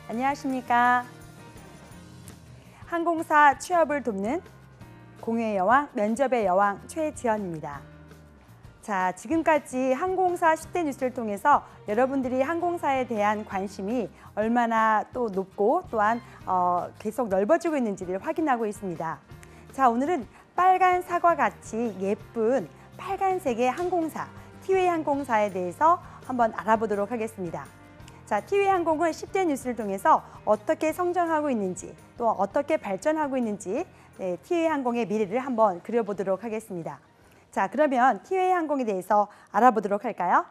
안녕하십니까. 항공사 취업을 돕는 공유의 여왕, 면접의 여왕 최지연입니다. 자, 지금까지 항공사 10대 뉴스를 통해서 여러분들이 항공사에 대한 관심이 얼마나 또 높고 또한 계속 넓어지고 있는지를 확인하고 있습니다. 자, 오늘은 빨간 사과 같이 예쁜 빨간색의 항공사, 티웨이 항공사에 대해서 한번 알아보도록 하겠습니다. 자, 티웨이 항공은 10대 뉴스를 통해서 어떻게 성장하고 있는지 또 어떻게 발전하고 있는지 티웨이 항공의 미래를 한번 그려보도록 하겠습니다. 자, 그러면 티웨이 항공에 대해서 알아보도록 할까요?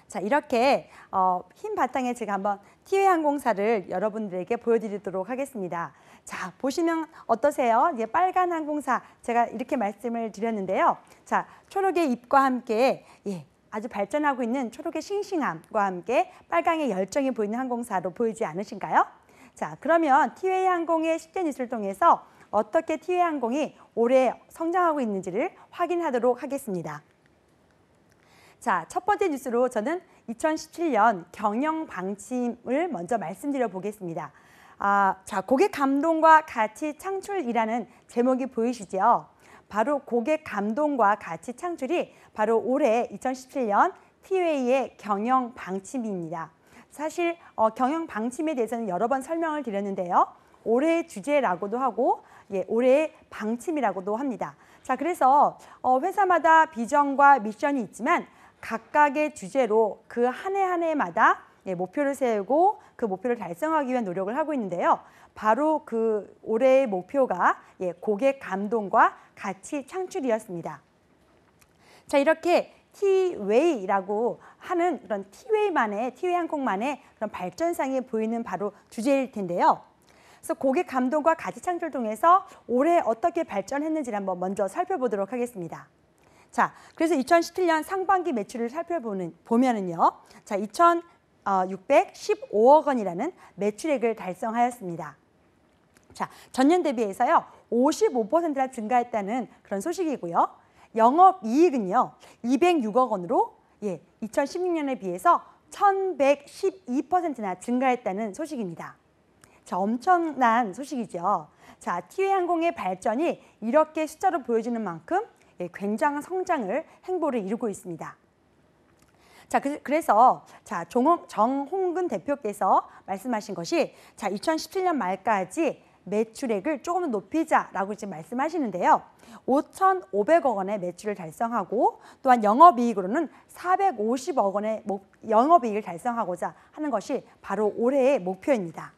자, 이렇게 흰 바탕에 제가 한번 티웨이 항공사를 여러분들에게 보여드리도록 하겠습니다. 자, 보시면 어떠세요? 이제 빨간 항공사 제가 이렇게 말씀을 드렸는데요. 자, 초록의 잎과 함께 아주 발전하고 있는 초록의 싱싱함과 함께 빨강의 열정이 보이는 항공사로 보이지 않으신가요? 자, 그러면 티웨이 항공의 10대 뉴스를 통해서 어떻게 티웨이 항공이 올해 성장하고 있는지를 확인하도록 하겠습니다. 자, 첫 번째 뉴스로 저는 2017년 경영 방침을 먼저 말씀드려 보겠습니다. 자, 고객 감동과 가치 창출이라는 제목이 보이시죠? 바로 고객 감동과 가치 창출이 바로 올해 2017년 티웨이의 경영 방침입니다. 사실 경영 방침에 대해서는 여러 번 설명을 드렸는데요. 올해의 주제라고도 하고 올해의 방침이라고도 합니다. 자, 그래서 회사마다 비전과 미션이 있지만 각각의 주제로 그 한 해 한 해마다 목표를 세우고 그 목표를 달성하기 위한 노력을 하고 있는데요. 바로 그 올해의 목표가 고객 감동과 가치 창출이었습니다. 자, 이렇게 티웨이라고 하는 그런 티웨이 항공만의 그런 발전상에 보이는 바로 주제일 텐데요. 그래서 고객 감동과 가치 창출을 통해서 올해 어떻게 발전했는지를 한번 먼저 살펴보도록 하겠습니다. 자, 그래서 2017년 상반기 매출을 살펴보면은요. 자, 2,615억 원이라는 매출액을 달성하였습니다. 자, 전년 대비해서요. 55%나 증가했다는 그런 소식이고요. 영업이익은요. 206억 원으로 2016년에 비해서 1,112%나 증가했다는 소식입니다. 자, 엄청난 소식이죠. 자, 티웨이 항공의 발전이 이렇게 숫자로 보여지는 만큼 굉장한 성장을 행보를 이루고 있습니다. 자, 그래서 자, 정홍근 대표께서 말씀하신 것이 자, 2017년 말까지 매출액을 조금 높이자라고 지금 말씀하시는데요. 5,500억 원의 매출을 달성하고 또한 영업이익으로는 450억 원의 영업이익을 달성하고자 하는 것이 바로 올해의 목표입니다.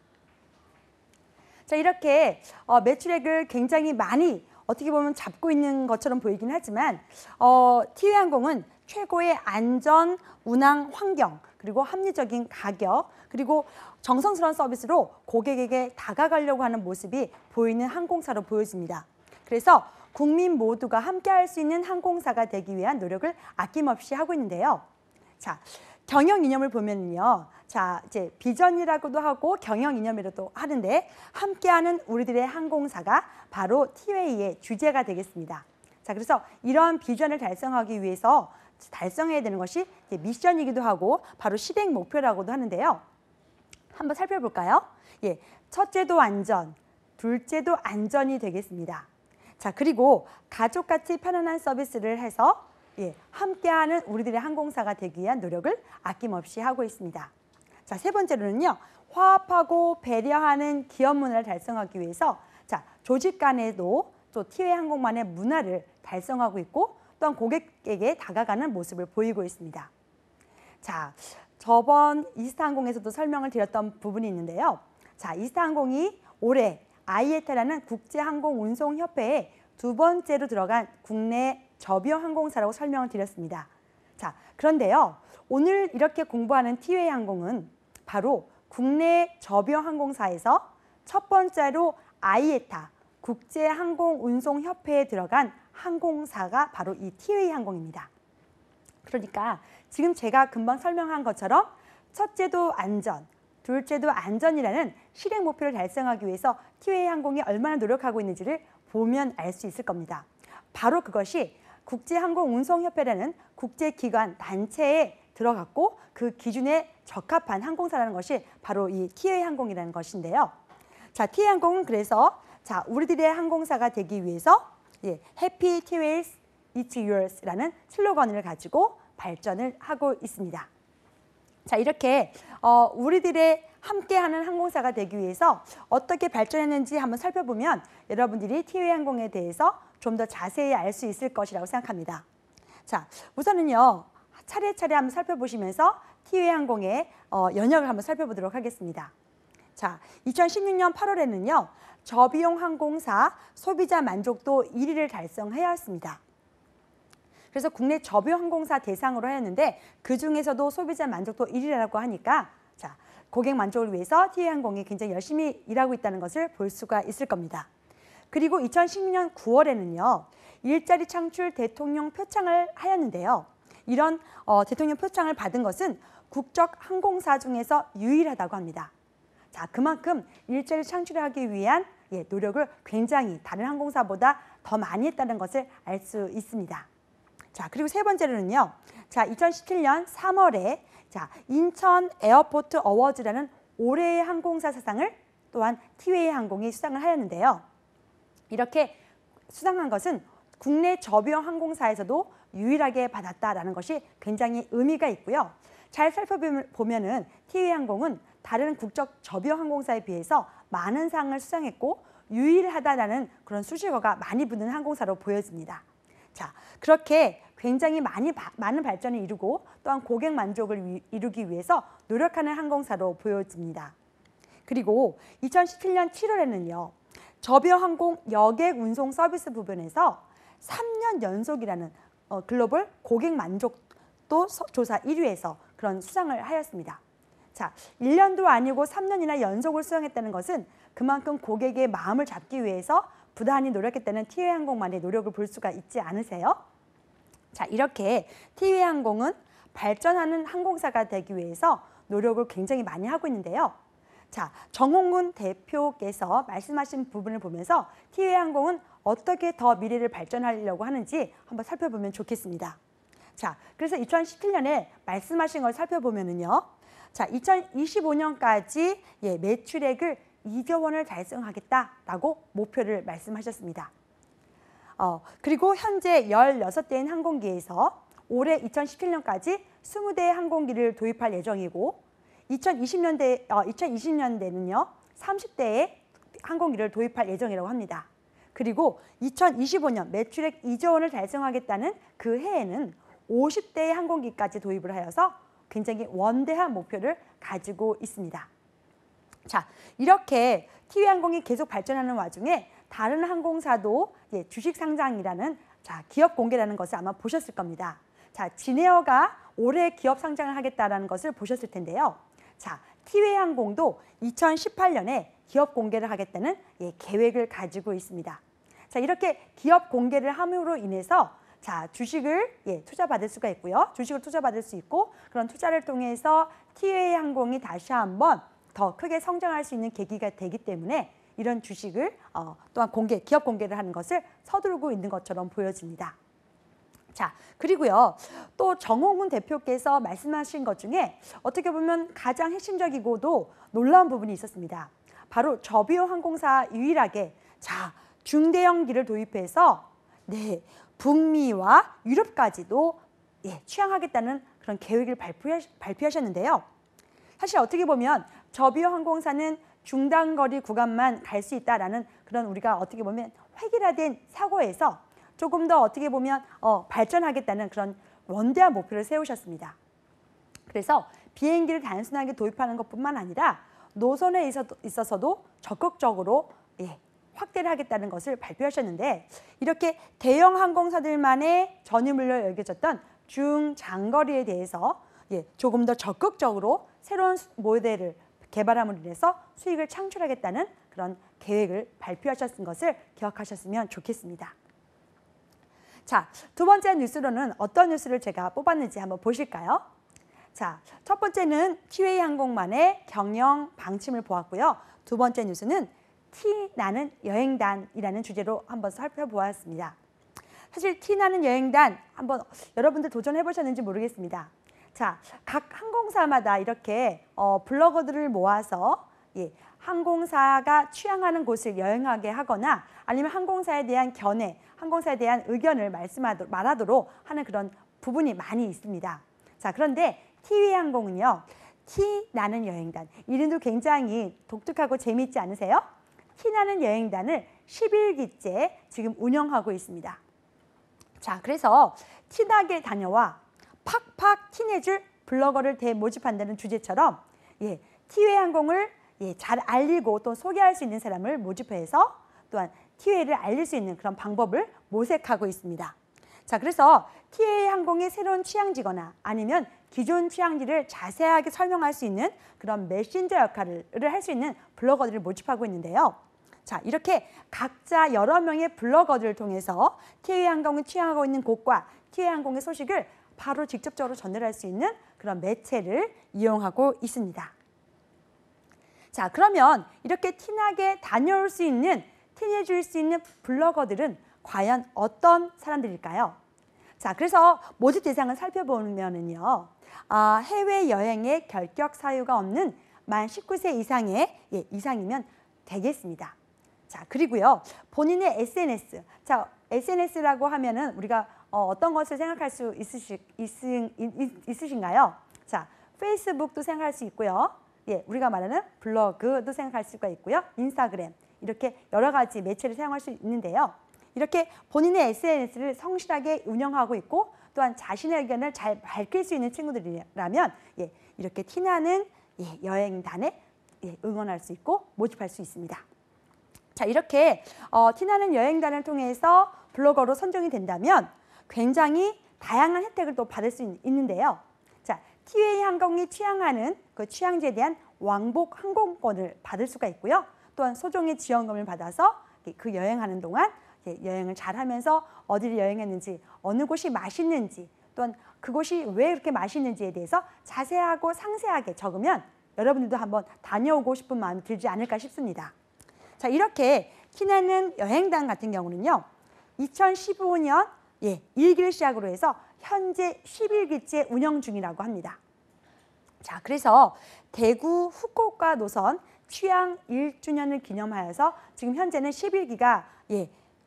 자, 이렇게 매출액을 굉장히 많이 어떻게 보면 잡고 있는 것처럼 보이긴 하지만 티웨이 항공은 최고의 안전, 운항 환경, 그리고 합리적인 가격, 그리고 정성스러운 서비스로 고객에게 다가가려고 하는 모습이 보이는 항공사로 보여집니다. 그래서 국민 모두가 함께할 수 있는 항공사가 되기 위한 노력을 아낌없이 하고 있는데요. 자, 경영 이념을 보면요. 자, 이제 비전이라고도 하고 경영 이념이라고도 하는데 함께하는 우리들의 항공사가 바로 티웨이의 주제가 되겠습니다. 자, 그래서 이러한 비전을 달성하기 위해서 달성해야 되는 것이 미션이기도 하고 바로 실행 목표라고도 하는데요. 한번 살펴볼까요? 첫째도 안전, 둘째도 안전이 되겠습니다. 자, 그리고 가족같이 편안한 서비스를 해서 함께하는 우리들의 항공사가 되기 위한 노력을 아낌없이 하고 있습니다. 자, 세 번째로는요. 화합하고 배려하는 기업 문화를 달성하기 위해서 자, 조직 간에도 또 티웨이 항공만의 문화를 달성하고 있고 또한 고객에게 다가가는 모습을 보이고 있습니다. 자, 저번 이스타항공에서도 설명을 드렸던 부분이 있는데요. 자, 이스타항공이 올해 IATA라는 국제항공운송협회에 두 번째로 들어간 국내 저비용 항공사라고 설명을 드렸습니다. 자, 그런데요. 오늘 이렇게 공부하는 티웨이 항공은 바로 국내 저비용 항공사에서 첫 번째로 IATA 국제항공운송협회에 들어간 항공사가 바로 이 티웨이 항공입니다. 그러니까 지금 제가 금방 설명한 것처럼 첫째도 안전, 둘째도 안전이라는 실행 목표를 달성하기 위해서 티웨이 항공이 얼마나 노력하고 있는지를 보면 알 수 있을 겁니다. 바로 그것이 국제항공운송협회라는 국제기관 단체의 들어갔고 그 기준에 적합한 항공사라는 것이 바로 이 티웨이 항공이라는 것인데요. 자, 티웨이 항공은 그래서 자, 우리들의 항공사가 되기 위해서 Happy Tiways It's Yours라는 슬로건을 가지고 발전을 하고 있습니다. 자, 이렇게 우리들의 함께하는 항공사가 되기 위해서 어떻게 발전했는지 한번 살펴보면 여러분들이 티웨이 항공에 대해서 좀 더 자세히 알 수 있을 것이라고 생각합니다. 자, 우선은요. 차례차례 한번 살펴보시면서 티웨이 항공의 연역을 한번 살펴보도록 하겠습니다. 자, 2016년 8월에는요. 저비용 항공사 소비자 만족도 1위를 달성하였습니다. 그래서 국내 저비용 항공사 대상으로 하였는데 그중에서도 소비자 만족도 1위라고 하니까 자, 고객 만족을 위해서 티웨이 항공이 굉장히 열심히 일하고 있다는 것을 볼 수가 있을 겁니다. 그리고 2016년 9월에는요. 일자리 창출 대통령 표창을 하였는데요. 이런 대통령 표창을 받은 것은 국적 항공사 중에서 유일하다고 합니다. 자, 그만큼 일자리 창출하기 위한 노력을 굉장히 다른 항공사보다 더 많이 했다는 것을 알 수 있습니다. 자, 그리고 세 번째로는요. 자, 2017년 3월에 자, 인천 에어포트 어워즈라는 올해의 항공사 사상을 또한 티웨이 항공이 수상을 하였는데요. 이렇게 수상한 것은 국내 저비용 항공사에서도 유일하게 받았다라는 것이 굉장히 의미가 있고요. 잘 살펴보면은 티웨이 항공은 다른 국적 저비용 항공사에 비해서 많은 상을 수상했고 유일하다라는 그런 수식어가 많이 붙는 항공사로 보여집니다. 자, 그렇게 굉장히 많은 발전을 이루고 또한 고객 만족을 이루기 위해서 노력하는 항공사로 보여집니다. 그리고 2017년 7월에는요. 저비용 항공 여객 운송 서비스 부분에서 3년 연속이라는 글로벌 고객 만족도 조사 1위에서 그런 수상을 하였습니다. 자, 1년도 아니고 3년이나 연속을 수상했다는 것은 그만큼 고객의 마음을 잡기 위해서 부단히 노력했다는 티웨이 항공만의 노력을 볼 수가 있지 않으세요? 자, 이렇게 티웨이 항공은 발전하는 항공사가 되기 위해서 노력을 굉장히 많이 하고 있는데요. 자, 정홍근 대표께서 말씀하신 부분을 보면서 티웨이 항공은 어떻게 더 미래를 발전하려고 하는지 한번 살펴보면 좋겠습니다. 자, 그래서 2017년에 말씀하신 걸 살펴보면은요. 자, 2025년까지 매출액을 2조 원을 달성하겠다라고 목표를 말씀하셨습니다. 그리고 현재 16대인 항공기에서 올해 2017년까지 20대의 항공기를 도입할 예정이고 2020년대는요. 30대의 항공기를 도입할 예정이라고 합니다. 그리고 2025년 매출액 2조 원을 달성하겠다는 그 해에는 50대의 항공기까지 도입을 하여서 굉장히 원대한 목표를 가지고 있습니다. 자, 이렇게 티웨이 항공이 계속 발전하는 와중에 다른 항공사도 주식 상장이라는 기업 공개라는 것을 아마 보셨을 겁니다. 자, 진에어가 올해 기업 상장을 하겠다라는 것을 보셨을 텐데요. 자, 티웨이 항공도 2018년에 기업 공개를 하겠다는 계획을 가지고 있습니다. 자, 이렇게 기업 공개를 함으로 인해서 자, 주식을 투자받을 수가 있고요. 주식을 투자받을 수 있고 그런 투자를 통해서 티웨이 항공이 다시 한번 더 크게 성장할 수 있는 계기가 되기 때문에 이런 주식을 또한 기업 공개를 하는 것을 서두르고 있는 것처럼 보여집니다. 자, 그리고요. 또 정홍근 대표께서 말씀하신 것 중에 어떻게 보면 가장 핵심적이고도 놀라운 부분이 있었습니다. 바로 저비용 항공사 유일하게 자, 중대형기를 도입해서 북미와 유럽까지도 취항하겠다는 그런 계획을 발표하셨는데요. 사실 어떻게 보면 저비용 항공사는 중단거리 구간만 갈 수 있다라는 그런 우리가 어떻게 보면 획일화된 사고에서 조금 더 어떻게 보면 발전하겠다는 그런 원대한 목표를 세우셨습니다. 그래서 비행기를 단순하게 도입하는 것뿐만 아니라 노선에 있어서도 적극적으로 확대를 하겠다는 것을 발표하셨는데 이렇게 대형 항공사들만의 전유물로 여겨졌던 중장거리에 대해서 조금 더 적극적으로 새로운 모델을 개발함으로 인해서 수익을 창출하겠다는 그런 계획을 발표하셨던 것을 기억하셨으면 좋겠습니다. 자, 두 번째 뉴스로는 어떤 뉴스를 제가 뽑았는지 한번 보실까요? 자, 첫 번째는 티웨이 항공만의 경영 방침을 보았고요. 두 번째 뉴스는 티나는 여행단이라는 주제로 한번 살펴보았습니다. 사실 티나는 여행단 한번 여러분들 도전해 보셨는지 모르겠습니다. 자, 각 항공사마다 이렇게 블로거들을 모아서 항공사가 취향하는 곳을 여행하게 하거나 아니면 항공사에 대한 견해, 항공사에 대한 의견을 말하도록 하는 그런 부분이 많이 있습니다. 자, 그런데 티웨이항공은요. 티나는 여행단, 이름도 굉장히 독특하고 재미있지 않으세요? 티나는 여행단을 10일기째 지금 운영하고 있습니다. 자, 그래서 티나게 다녀와 팍팍 티내줄 블로거를 대모집한다는 주제처럼 티웨이항공을 잘 알리고 또 소개할 수 있는 사람을 모집해서 또한 티웨이를 알릴 수 있는 그런 방법을 모색하고 있습니다. 자, 그래서 티웨이항공의 새로운 취향지거나 아니면 기존 취향지를 자세하게 설명할 수 있는 그런 메신저 역할을 할 수 있는 블로거들을 모집하고 있는데요. 자, 이렇게 각자 여러 명의 블로거들을 통해서 티웨이항공이 취향하고 있는 곳과 티웨이항공의 소식을 바로 직접적으로 전달할 수 있는 그런 매체를 이용하고 있습니다. 자, 그러면 이렇게 티나게 다녀올 수 있는, 티내줄 수 있는 블로거들은 과연 어떤 사람들일까요? 자, 그래서 모집 대상을 살펴보면은요, 해외여행에 결격 사유가 없는 만 19세 이상이면 되겠습니다. 자, 그리고요, 본인의 SNS. 자, SNS라고 하면은 우리가 어떤 것을 생각할 수 있으신가요? 자, 페이스북도 생각할 수 있고요. 우리가 말하는 블로그도 생각할 수가 있고요. 인스타그램, 이렇게 여러 가지 매체를 사용할 수 있는데요. 이렇게 본인의 SNS를 성실하게 운영하고 있고 또한 자신의 의견을 잘 밝힐 수 있는 친구들이라면 이렇게 티나는 여행단에 응원할 수 있고 모집할 수 있습니다. 자, 이렇게 티나는 여행단을 통해서 블로거로 선정이 된다면 굉장히 다양한 혜택을 또 받을 수 있는데요. 자, 티웨이항공이 취향하는 그 취향지에 대한 왕복 항공권을 받을 수가 있고요. 또한 소정의 지원금을 받아서 그 여행하는 동안 여행을 잘하면서 어디를 여행했는지, 어느 곳이 맛있는지, 또한 그곳이 왜 이렇게 맛있는지에 대해서 자세하고 상세하게 적으면 여러분들도 한번 다녀오고 싶은 마음이 들지 않을까 싶습니다. 자, 이렇게 티나는 여행단 같은 경우는요, 2015년 1기를 시작으로 해서 현재 11기째 운영 중이라고 합니다. 자, 그래서 대구 후쿠오카 노선 취향 1주년을 기념하여서 지금 현재는 11기가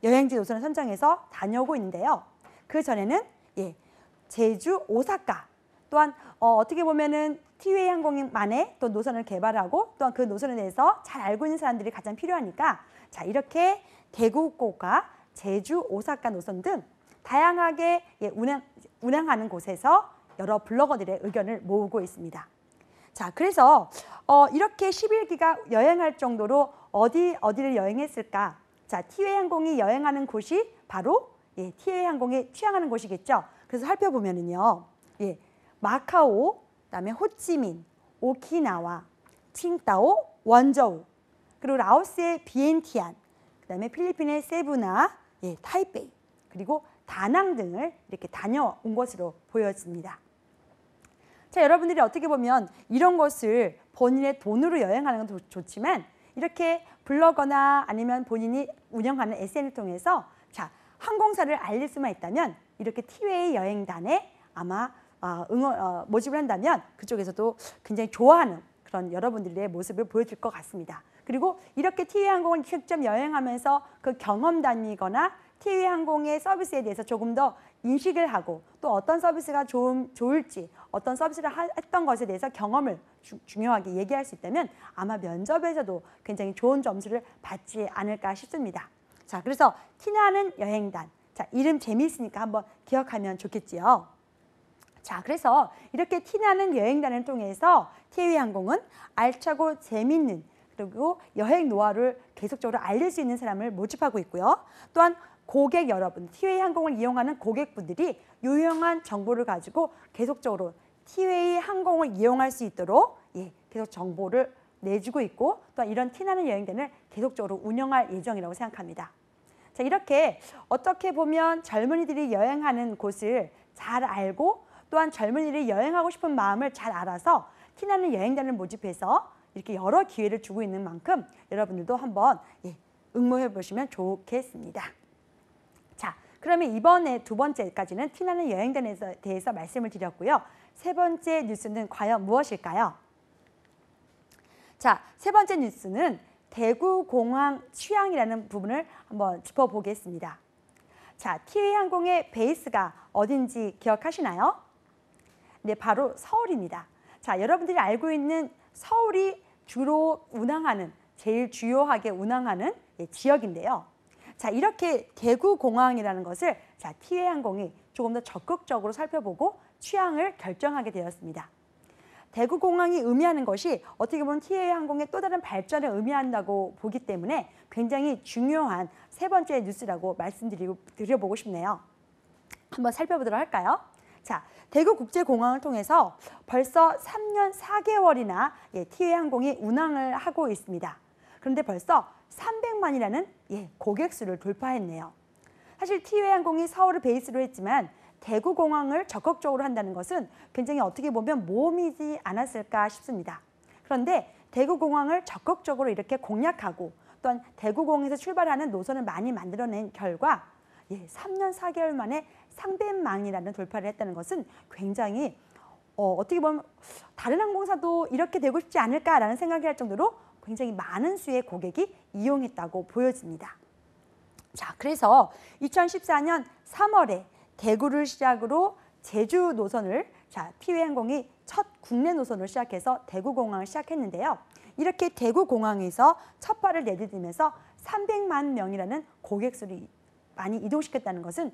여행지 노선을 선정해서 다녀오고 있는데요. 그 전에는 제주, 오사카, 또한 어떻게 보면은 티웨이항공만의 또 노선을 개발하고 또한 그 노선에 대해서 잘 알고 있는 사람들이 가장 필요하니까 자, 이렇게 대구, 후쿠오카, 제주, 오사카 노선 등 다양하게 운항하는 곳에서 여러 블로거들의 의견을 모으고 있습니다. 자, 그래서 이렇게 11기가 여행할 정도로 어디를 여행했을까? 자, 티웨이항공이 여행하는 곳이 바로 티웨이항공이 취향하는 곳이겠죠. 그래서 살펴보면은요, 마카오, 그다음에 호치민, 오키나와, 칭다오, 원저우, 그리고 라오스의 비엔티안, 그다음에 필리핀의 세부나, 타이페이, 그리고 다낭 등을 이렇게 다녀온 것으로 보여집니다. 자, 여러분들이 어떻게 보면 이런 것을 본인의 돈으로 여행하는 건 좋지만 이렇게 블로거나 아니면 본인이 운영하는 SNS를 통해서 자, 항공사를 알릴 수만 있다면 이렇게 티웨이 여행단에 아마 모집을 한다면 그쪽에서도 굉장히 좋아하는 그런 여러분들의 모습을 보여줄 것 같습니다. 그리고 이렇게 티웨이항공을 직접 여행하면서 그 경험담이거나 티웨이항공의 서비스에 대해서 조금 더 인식을 하고 또 어떤 서비스가 좋을지 어떤 서비스를 했던 것에 대해서 경험을 중요하게 얘기할 수 있다면 아마 면접에서도 굉장히 좋은 점수를 받지 않을까 싶습니다. 자, 그래서 티나는 여행단. 자, 이름 재미있으니까 한번 기억하면 좋겠지요. 자, 그래서 이렇게 티나는 여행단을 통해서 티웨이항공은 알차고 재미있는 그리고 여행 노하우를 계속적으로 알릴 수 있는 사람을 모집하고 있고요. 또한 고객 여러분, 티웨이항공을 이용하는 고객분들이 유용한 정보를 가지고 계속적으로 티웨이항공을 이용할 수 있도록 계속 정보를 내주고 있고 또 이런 티나는 여행단을 계속적으로 운영할 예정이라고 생각합니다. 자, 이렇게 어떻게 보면 젊은이들이 여행하는 곳을 잘 알고 또한 젊은이들이 여행하고 싶은 마음을 잘 알아서 티나는 여행단을 모집해서 이렇게 여러 기회를 주고 있는 만큼 여러분들도 한번 응모해 보시면 좋겠습니다. 자, 그러면 이번에 두 번째까지는 티나는 여행단에 대해서 말씀을 드렸고요. 세 번째 뉴스는 과연 무엇일까요? 자, 세 번째 뉴스는 대구공항 취항이라는 부분을 한번 짚어보겠습니다. 자, 티웨이항공의 베이스가 어딘지 기억하시나요? 네, 바로 서울입니다. 자, 여러분들이 알고 있는 서울이 주로 운항하는, 제일 주요하게 운항하는 지역인데요. 자, 이렇게 대구공항이라는 것을 자, 티웨이항공이 조금 더 적극적으로 살펴보고 취항을 결정하게 되었습니다. 대구공항이 의미하는 것이 어떻게 보면 티웨이항공의 또 다른 발전을 의미한다고 보기 때문에 굉장히 중요한 세 번째 뉴스라고 말씀드려보고 싶네요. 한번 살펴보도록 할까요? 자, 대구국제공항을 통해서 벌써 3년 4개월이나 티웨이항공이 운항을 하고 있습니다. 그런데 벌써 300만이라는 고객 수를 돌파했네요. 사실 티웨이항공이 서울을 베이스로 했지만 대구공항을 적극적으로 한다는 것은 굉장히 어떻게 보면 모험이지 않았을까 싶습니다. 그런데 대구공항을 적극적으로 이렇게 공략하고 또한 대구공항에서 출발하는 노선을 많이 만들어낸 결과 3년 4개월 만에 300만이라는 돌파를 했다는 것은 굉장히 어떻게 보면 다른 항공사도 이렇게 되고 싶지 않을까라는 생각이 할 정도로 굉장히 많은 수의 고객이 이용했다고 보여집니다. 자, 그래서 2014년 3월에 대구를 시작으로 제주 노선을 티웨이항공이 첫 국내 노선을 시작해서 대구공항을 시작했는데요. 이렇게 대구공항에서 첫 발을 내디디면서 300만 명이라는 고객 수를 많이 이동시켰다는 것은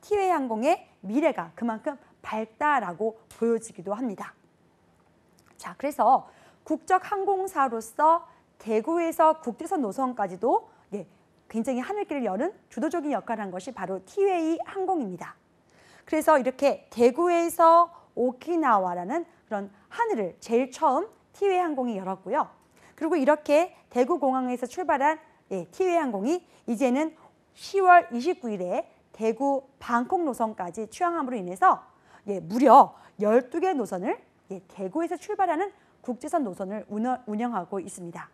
티웨이항공의 미래가 그만큼 밝다라고 보여지기도 합니다. 자, 그래서 국적 항공사로서 대구에서 국제선 노선까지도 굉장히 하늘길을 여는 주도적인 역할을 한 것이 바로 티웨이항공입니다. 그래서 이렇게 대구에서 오키나와라는 그런 하늘을 제일 처음 티웨이항공이 열었고요. 그리고 이렇게 대구공항에서 출발한 티웨이항공이 이제는 10월 29일에 대구 방콕 노선까지 취항함으로 인해서 무려 12개 노선을 대구에서 출발하는 국제선 노선을 운영하고 있습니다.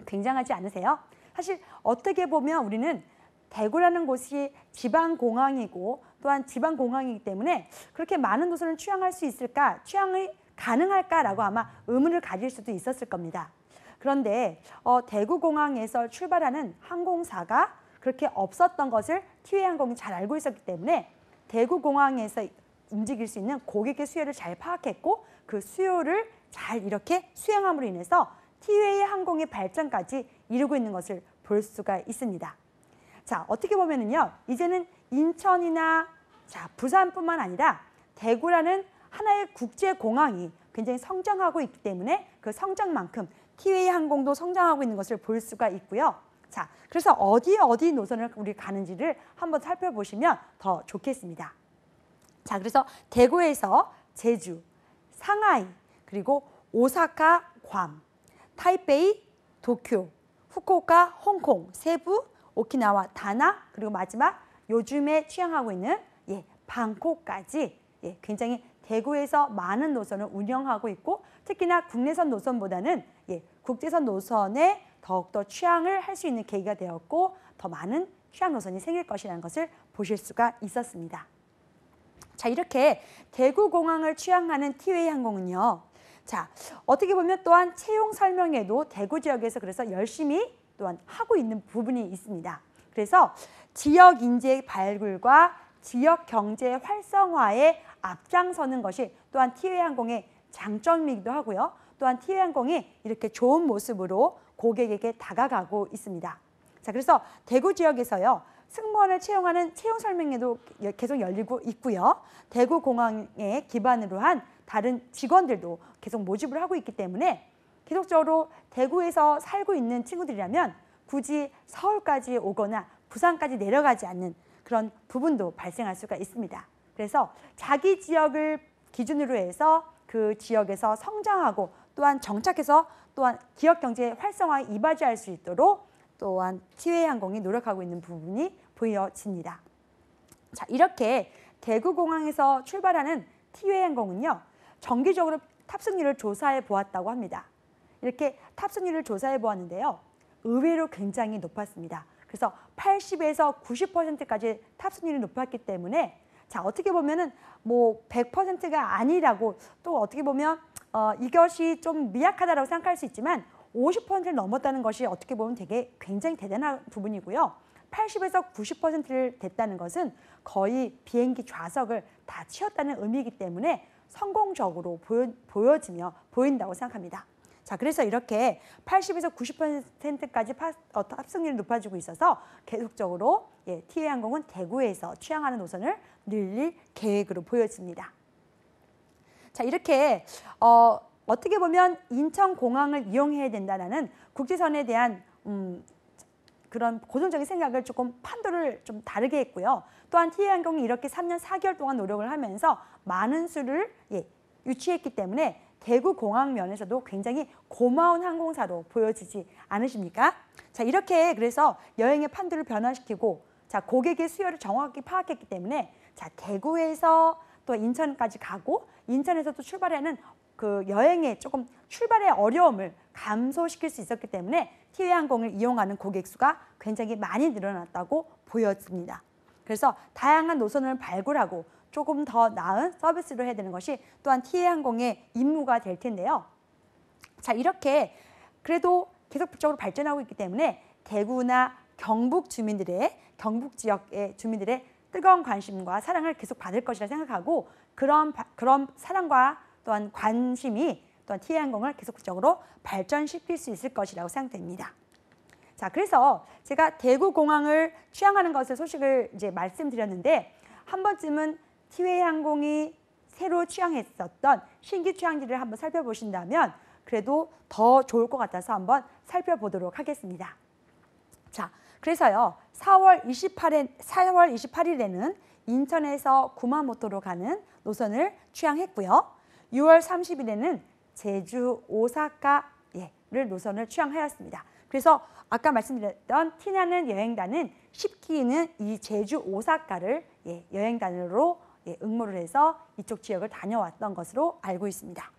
굉장하지 않으세요? 사실 어떻게 보면 우리는 대구라는 곳이 지방공항이고 또한 지방공항이기 때문에 그렇게 많은 노선을 취항할 수 있을까, 취항이 가능할까라고 아마 의문을 가질 수도 있었을 겁니다. 그런데 대구공항에서 출발하는 항공사가 그렇게 없었던 것을 티웨이항공이 잘 알고 있었기 때문에 대구공항에서 움직일 수 있는 고객의 수요를 잘 파악했고 그 수요를 잘 이렇게 수행함으로 인해서 티웨이항공의 발전까지 이루고 있는 것을 볼 수가 있습니다. 자, 어떻게 보면은요, 이제는 인천이나 부산뿐만 아니라 대구라는 하나의 국제공항이 굉장히 성장하고 있기 때문에 그 성장만큼 티웨이항공도 성장하고 있는 것을 볼 수가 있고요. 자, 그래서 어디 노선을 우리 가는지를 한번 살펴보시면 더 좋겠습니다. 자, 그래서 대구에서 제주, 상하이, 그리고 오사카, 괌, 타이베이, 도쿄, 후쿠오카, 홍콩, 세부, 오키나와, 다나, 그리고 마지막 요즘에 취항하고 있는 방콕까지 굉장히 대구에서 많은 노선을 운영하고 있고 특히나 국내선 노선보다는 국제선 노선에 더욱더 취항을 할 수 있는 계기가 되었고 더 많은 취항 노선이 생길 것이라는 것을 보실 수가 있었습니다. 자, 이렇게 대구공항을 취항하는 티웨이항공은요. 자, 어떻게 보면 또한 채용 설명회도 대구 지역에서 그래서 열심히 또한 하고 있는 부분이 있습니다. 그래서 지역 인재 발굴과 지역 경제 활성화에 앞장서는 것이 또한 티웨이항공의 장점이기도 하고요. 또한 티웨이항공이 이렇게 좋은 모습으로 고객에게 다가가고 있습니다. 자, 그래서 대구 지역에서요. 승무원을 채용하는 채용 설명회도 계속 열리고 있고요. 대구공항에 기반으로 한 다른 직원들도 계속 모집을 하고 있기 때문에 계속적으로 대구에서 살고 있는 친구들이라면 굳이 서울까지 오거나 부산까지 내려가지 않는 그런 부분도 발생할 수가 있습니다. 그래서 자기 지역을 기준으로 해서 그 지역에서 성장하고 또한 정착해서 또한 기업 경제 활성화에 이바지할 수 있도록 또한 티웨이항공이 노력하고 있는 부분이 보여집니다. 자, 이렇게 대구공항에서 출발하는 티웨이항공은요. 정기적으로 탑승률을 조사해 보았다고 합니다. 이렇게 탑승률을 조사해 보았는데요. 의외로 굉장히 높았습니다. 그래서 80에서 90%까지 탑승률이 높았기 때문에 자, 어떻게 보면은 뭐 100%가 아니라고 또 어떻게 보면 이것이 좀 미약하다고 생각할 수 있지만 50%를 넘었다는 것이 어떻게 보면 되게 굉장히 대단한 부분이고요. 80에서 90%를 됐다는 것은 거의 비행기 좌석을 다 치웠다는 의미이기 때문에 성공적으로 보인다고 생각합니다. 자, 그래서 이렇게 80에서 90%까지 탑승률이 높아지고 있어서 계속적으로 티웨이항공은 대구에서 취항하는 노선을 늘릴 계획으로 보여집니다. 자, 이렇게 어떻게 보면 인천공항을 이용해야 된다는 국제선에 대한 그런 고정적인 생각을 조금 판도를 좀 다르게 했고요. 또한 티웨이항공이 이렇게 3년 4개월 동안 노력을 하면서 많은 수를 유치했기 때문에 대구 공항 면에서도 굉장히 고마운 항공사로 보여지지 않으십니까? 자, 이렇게 그래서 여행의 판도를 변화시키고 자, 고객의 수요를 정확히 파악했기 때문에 자, 대구에서 또 인천까지 가고 인천에서 또 출발하는 그 여행의 조금 출발의 어려움을 감소시킬 수 있었기 때문에 티웨이항공을 이용하는 고객 수가 굉장히 많이 늘어났다고 보여집니다. 그래서 다양한 노선을 발굴하고 조금 더 나은 서비스를 해야 되는 것이 또한 티웨이항공의 임무가 될 텐데요. 자, 이렇게 그래도 계속적으로 발전하고 있기 때문에 대구나 경북 지역의 주민들의 뜨거운 관심과 사랑을 계속 받을 것이라 생각하고 그런 사랑과 또한 관심이 또한 티웨이항공을 계속적으로 발전시킬 수 있을 것이라고 생각됩니다. 자, 그래서 제가 대구공항을 취항하는 것을 소식을 이제 말씀드렸는데 한 번쯤은 티웨이항공이 새로 취항했었던 신규 취항지를 한번 살펴보신다면 그래도 더 좋을 것 같아서 한번 살펴보도록 하겠습니다. 자, 그래서요 4월 28일에는 인천에서 구마모토로 가는 노선을 취항했고요. 6월 30일에는 제주 오사카를 노선을 취항하였습니다. 그래서 아까 말씀드렸던 티나는 여행단은 10기는 이 제주 오사카를 여행단으로 응모를 해서 이쪽 지역을 다녀왔던 것으로 알고 있습니다.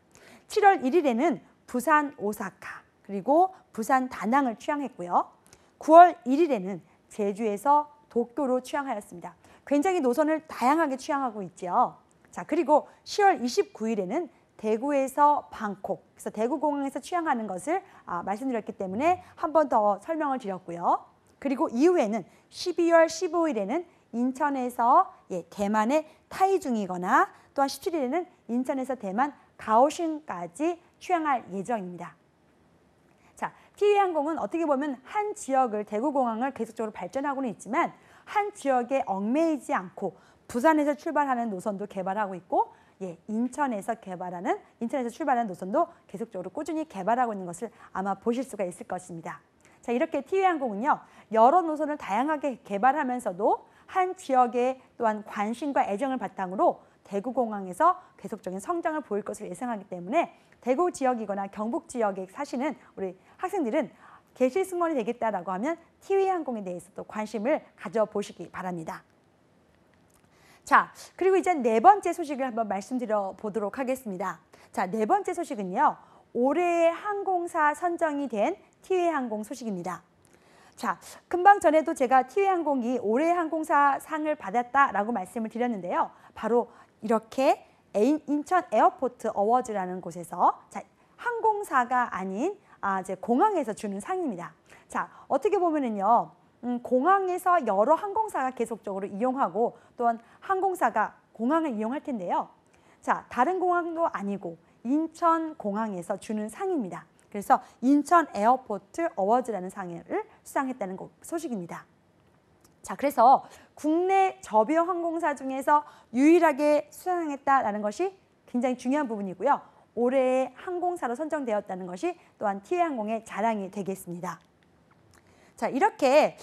7월 1일에는 부산 오사카 그리고 부산 다낭을 취항했고요. 9월 1일에는 제주에서 도쿄로 취항하였습니다. 굉장히 노선을 다양하게 취항하고 있죠. 자, 그리고 10월 29일에는 대구에서 방콕, 그래서 대구공항에서 취항하는 것을 말씀드렸기 때문에 한 번 더 설명을 드렸고요. 그리고 이후에는 12월 15일에는 인천에서 대만의 타이중이거나 또한 17일에는 인천에서 대만 가오슝까지 취항할 예정입니다. 자, 티웨이항공은 어떻게 보면 한 지역을 대구공항을 계속적으로 발전하고는 있지만 한 지역에 얽매이지 않고 부산에서 출발하는 노선도 개발하고 있고 인천에서 출발하는 노선도 계속적으로 꾸준히 개발하고 있는 것을 아마 보실 수가 있을 것입니다. 자, 이렇게 티웨이항공은요 여러 노선을 다양하게 개발하면서도 한 지역에 또한 관심과 애정을 바탕으로 대구공항에서 계속적인 성장을 보일 것을 예상하기 때문에 대구 지역이거나 경북 지역에 사시는 우리 학생들은 개실 승무원이 되겠다라고 하면 티웨이항공에 대해서 또 관심을 가져보시기 바랍니다. 자, 그리고 이제 네 번째 소식을 한번 말씀드려 보도록 하겠습니다. 자, 네 번째 소식은요. 올해의 항공사 선정이 된 티웨이항공 소식입니다. 자, 금방 전에도 제가 티웨이항공이 올해의 항공사 상을 받았다라고 말씀을 드렸는데요. 바로 이렇게 인천 에어포트 어워즈라는 곳에서 항공사가 아닌 이제 공항에서 주는 상입니다. 자, 어떻게 보면은요. 공항에서 여러 항공사가 계속적으로 이용하고 또한 항공사가 공항을 이용할 텐데요. 자, 다른 공항도 아니고 인천공항에서 주는 상입니다. 그래서 인천 에어포트 어워즈라는 상을 수상했다는 소식입니다. 자, 그래서 국내 저비용 항공사 중에서 유일하게 수상했다는 것이 굉장히 중요한 부분이고요. 올해의 항공사로 선정되었다는 것이 또한 티웨이항공의 자랑이 되겠습니다. 자, 이렇게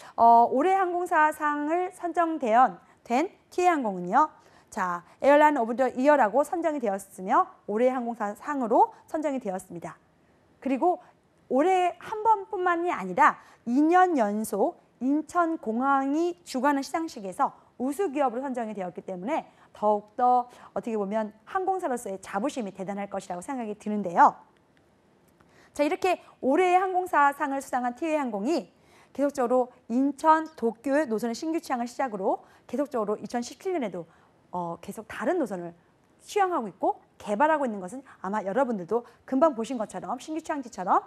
올해 항공사 상을 선정된 티웨이항공은요. 자, 에어라인 오브 더 이어라고 선정이 되었으며 올해 항공사 상으로 선정이 되었습니다. 그리고 올해 한 번뿐만이 아니라 2년 연속 인천공항이 주관하는 시상식에서 우수기업으로 선정이 되었기 때문에 더욱더 어떻게 보면 항공사로서의 자부심이 대단할 것이라고 생각이 드는데요. 자, 이렇게 올해의 항공사 상을 수상한 티웨이항공이 계속적으로 인천, 도쿄 노선의 신규 취항을 시작으로 계속적으로 2017년에도 계속 다른 노선을 취항하고 있고 개발하고 있는 것은 아마 여러분들도 금방 보신 것처럼 신규 취항지처럼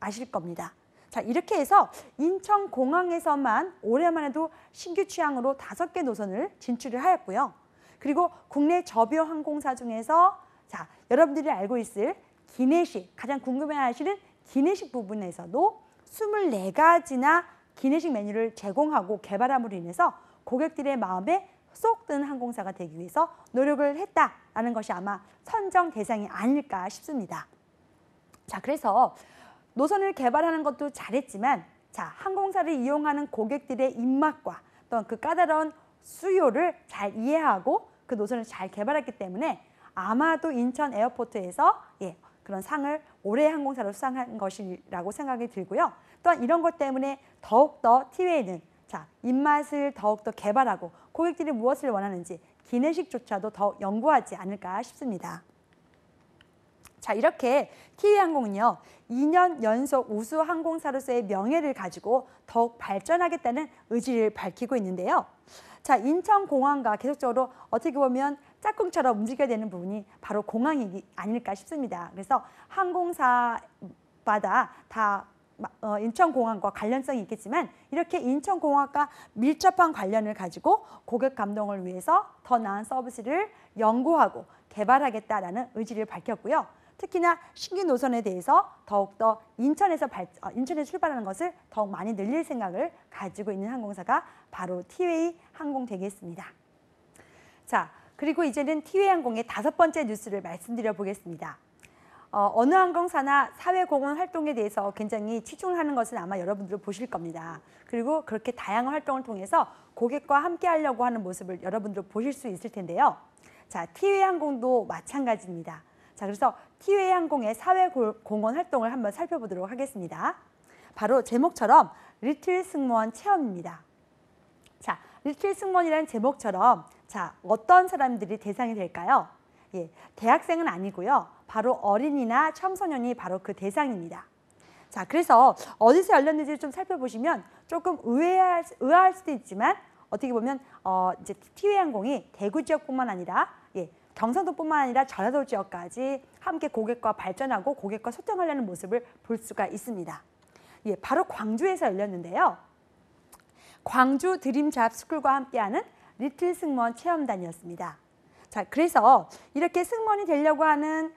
아실 겁니다. 자, 이렇게 해서 인천공항에서만 올해만 해도 신규 취항으로 5개 노선을 진출을 하였고요. 그리고 국내 저비용 항공사 중에서 자, 여러분들이 알고 있을 기내식, 가장 궁금해하시는 기내식 부분에서도 24가지나 기내식 메뉴를 제공하고 개발함으로 인해서 고객들의 마음에 쏙 드는 항공사가 되기 위해서 노력을 했다라는 것이 아마 선정 대상이 아닐까 싶습니다. 자, 그래서 노선을 개발하는 것도 잘했지만 자, 항공사를 이용하는 고객들의 입맛과 또한 그 까다로운 수요를 잘 이해하고 그 노선을 잘 개발했기 때문에 아마도 인천 에어포트에서 그런 상을 올해의 항공사로 수상한 것이라고 생각이 들고요. 또한 이런 것 때문에 더욱더 티웨이는 자, 입맛을 더욱더 개발하고 고객들이 무엇을 원하는지 기내식조차도 더 연구하지 않을까 싶습니다. 자, 이렇게 티웨이 항공은요, 2년 연속 우수 항공사로서의 명예를 가지고 더욱 발전하겠다는 의지를 밝히고 있는데요. 자, 인천공항과 계속적으로 어떻게 보면 짝꿍처럼 움직여야 되는 부분이 바로 공항이 아닐까 싶습니다. 그래서 항공사마다 다 인천공항과 관련성이 있겠지만 이렇게 인천공항과 밀접한 관련을 가지고 고객 감동을 위해서 더 나은 서비스를 연구하고 개발하겠다라는 의지를 밝혔고요. 특히나 신규 노선에 대해서 더욱더 인천에서 출발하는 것을 더욱 많이 늘릴 생각을 가지고 있는 항공사가 바로 티웨이 항공 되겠습니다. 자, 그리고 이제는 티웨이 항공의 5번째 뉴스를 말씀드려 보겠습니다. 어느 항공사나 사회공헌 활동에 대해서 굉장히 치중하는 것은 아마 여러분들 보실 겁니다. 그리고 그렇게 다양한 활동을 통해서 고객과 함께 하려고 하는 모습을 여러분들 보실 수 있을 텐데요. 자, 티웨이 항공도 마찬가지입니다. 자, 그래서 티웨이 항공의 사회공헌 활동을 한번 살펴보도록 하겠습니다. 바로 제목처럼 리틀 승무원 체험입니다. 자, 리틀 승무원이라는 제목처럼 자, 어떤 사람들이 대상이 될까요? 대학생은 아니고요. 바로 어린이나 청소년이 바로 그 대상입니다. 자, 그래서 어디서 열렸는지 좀 살펴보시면 조금 의아할 수도 있지만 어떻게 보면 이제 티웨이 항공이 대구 지역뿐만 아니라 경상도뿐만 아니라 전라도 지역까지 함께 고객과 발전하고 고객과 소통하려는 모습을 볼 수가 있습니다. 바로 광주에서 열렸는데요. 광주 드림잡 스쿨과 함께하는 리틀 승무원 체험단이었습니다. 자, 그래서 이렇게 승무원이 되려고 하는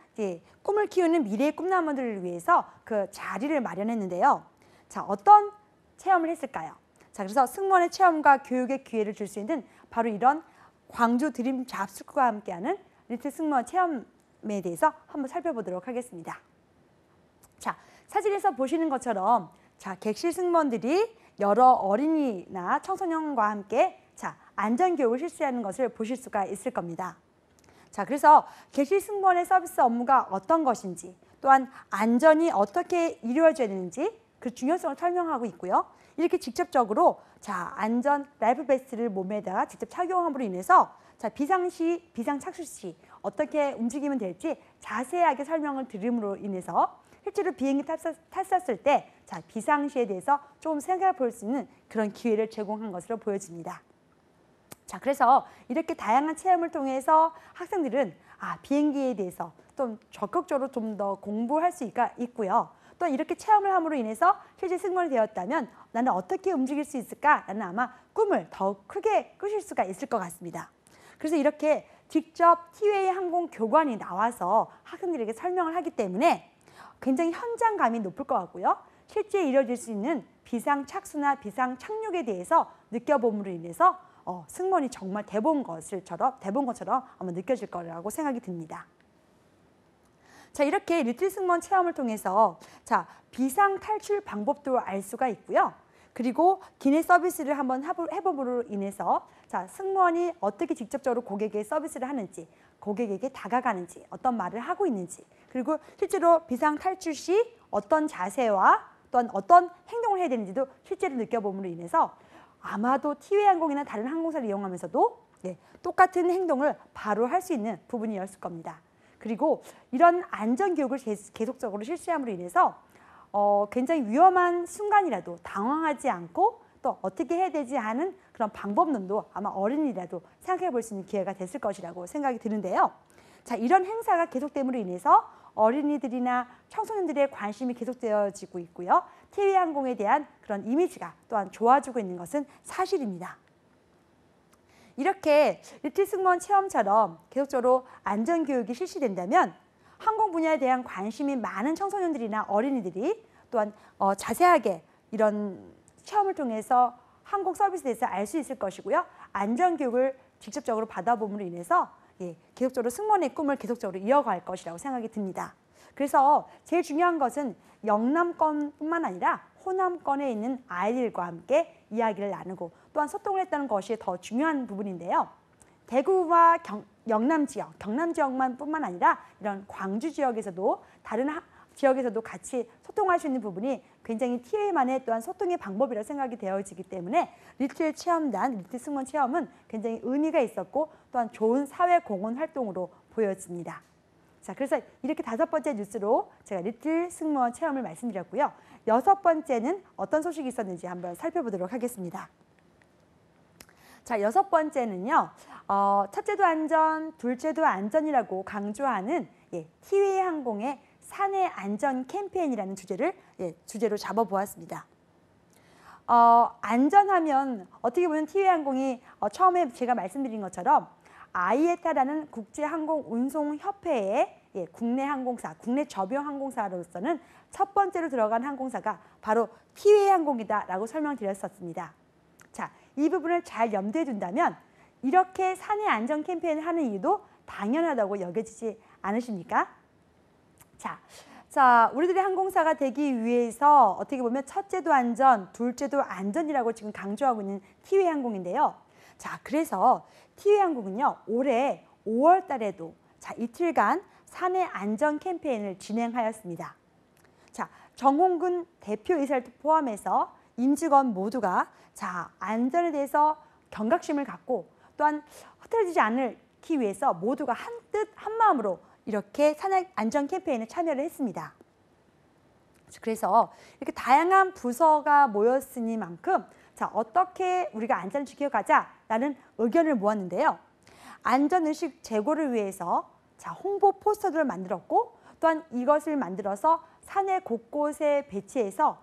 꿈을 키우는 미래의 꿈나무들을 위해서 그 자리를 마련했는데요. 자, 어떤 체험을 했을까요? 자, 그래서 승무원의 체험과 교육의 기회를 줄 수 있는 바로 이런 광주 드림잡 스쿨과 함께하는 리틀 승무원 체험에 대해서 한번 살펴보도록 하겠습니다. 자, 사진에서 보시는 것처럼 자, 객실 승무원들이 여러 어린이나 청소년과 함께 자, 안전교육을 실시하는 것을 보실 수가 있을 겁니다. 자, 그래서 객실 승무원의 서비스 업무가 어떤 것인지 또한 안전이 어떻게 이루어져야 되는지 그 중요성을 설명하고 있고요. 이렇게 직접적으로 자, 안전 라이프 베스트를 몸에다가 직접 착용함으로 인해서 자, 비상시, 비상 착수 시 어떻게 움직이면 될지 자세하게 설명을 드림으로 인해서 실제로 비행기 탔었을 때 자, 비상시에 대해서 좀 생각해 볼 수 있는 그런 기회를 제공한 것으로 보여집니다. 자, 그래서 이렇게 다양한 체험을 통해서 학생들은 비행기에 대해서 좀 적극적으로 좀 더 공부할 수 있고요. 또 이렇게 체험을 함으로 인해서 실제 승무원이 되었다면 나는 어떻게 움직일 수 있을까라는 아마 꿈을 더욱 크게 꾸실 수가 있을 것 같습니다. 그래서 이렇게 직접 티웨이 항공 교관이 나와서 학생들에게 설명을 하기 때문에 굉장히 현장감이 높을 것 같고요. 실제 이루어질 수 있는 비상 착수나 비상 착륙에 대해서 느껴봄으로 인해서 승무원이 정말 대본 것처럼 아마 느껴질 거라고 생각이 듭니다. 자, 이렇게 리틀 승무원 체험을 통해서 자, 비상 탈출 방법도 알 수가 있고요. 그리고 기내 서비스를 한번 해봄으로 인해서 자, 승무원이 어떻게 직접적으로 고객에게 서비스를 하는지, 고객에게 다가가는지, 어떤 말을 하고 있는지, 그리고 실제로 비상 탈출 시 어떤 자세와 또한 어떤 행동을 해야 되는지도 실제로 느껴봄으로 인해서 아마도 티웨이 항공이나 다른 항공사를 이용하면서도 똑같은 행동을 바로 할 수 있는 부분이었을 겁니다. 그리고 이런 안전교육을 계속적으로 실시함으로 인해서 굉장히 위험한 순간이라도 당황하지 않고 또 어떻게 해야 되지 하는 그런 방법론도 아마 어린이라도 생각해 볼 수 있는 기회가 됐을 것이라고 생각이 드는데요. 자, 이런 행사가 계속됨으로 인해서 어린이들이나 청소년들의 관심이 계속되어지고 있고요. 티웨이항공에 대한 그런 이미지가 또한 좋아지고 있는 것은 사실입니다. 이렇게 리틀 승무원 체험처럼 계속적으로 안전교육이 실시된다면 항공 분야에 대한 관심이 많은 청소년들이나 어린이들이 또한 자세하게 이런 체험을 통해서 항공 서비스에 대해서 알 수 있을 것이고요. 안전교육을 직접적으로 받아봄으로 인해서 계속적으로 승무원의 꿈을 계속적으로 이어갈 것이라고 생각이 듭니다. 그래서 제일 중요한 것은 영남권뿐만 아니라 호남권에 있는 아이들과 함께 이야기를 나누고 또한 소통을 했다는 것이 더 중요한 부분인데요. 대구와 영남 지역, 경남 지역만 뿐만 아니라 이런 광주 지역에서도 다른 지역에서도 같이 소통할 수 있는 부분이 굉장히 티웨이만의 또한 소통의 방법이라고 생각이 되어지기 때문에 리틀 체험단, 리틀 승무원 체험은 굉장히 의미가 있었고 또한 좋은 사회 공헌 활동으로 보여집니다. 자, 그래서 이렇게 5번째 뉴스로 제가 리틀 승무원 체험을 말씀드렸고요. 6번째는 어떤 소식이 있었는지 한번 살펴보도록 하겠습니다. 자, 6번째는요. 첫째도 안전, 둘째도 안전이라고 강조하는 티웨이 항공의 사내 안전 캠페인이라는 주제로 잡아보았습니다. 안전하면 어떻게 보면 티웨이 항공이 처음에 제가 말씀드린 것처럼 아이에타라는 국제항공운송협회의 국내 항공사, 국내 접영 항공사로서는 첫 번째로 들어간 항공사가 바로 티웨이 항공이다라고 설명드렸었습니다. 자, 이 부분을 잘 염두에 둔다면 이렇게 사내 안전 캠페인을 하는 이유도 당연하다고 여겨지지 않으십니까? 자, 우리들의 항공사가 되기 위해서 어떻게 보면 첫째도 안전, 둘째도 안전이라고 지금 강조하고 있는 티웨이 항공인데요. 자, 그래서 티웨이 항공은요, 올해 5월 달에도 이틀간 사내 안전 캠페인을 진행하였습니다. 자, 정홍근 대표이사를 포함해서 임직원 모두가 안전에 대해서 경각심을 갖고 또한 흐트러지지 않기 위해서 모두가 한뜻 한마음으로 이렇게 사내 안전 캠페인에 참여를 했습니다. 그래서 이렇게 다양한 부서가 모였으니만큼 어떻게 우리가 안전을 지켜가자라는 의견을 모았는데요. 안전의식 제고를 위해서 홍보 포스터들을 만들었고 또한 이것을 만들어서 사내 곳곳에 배치해서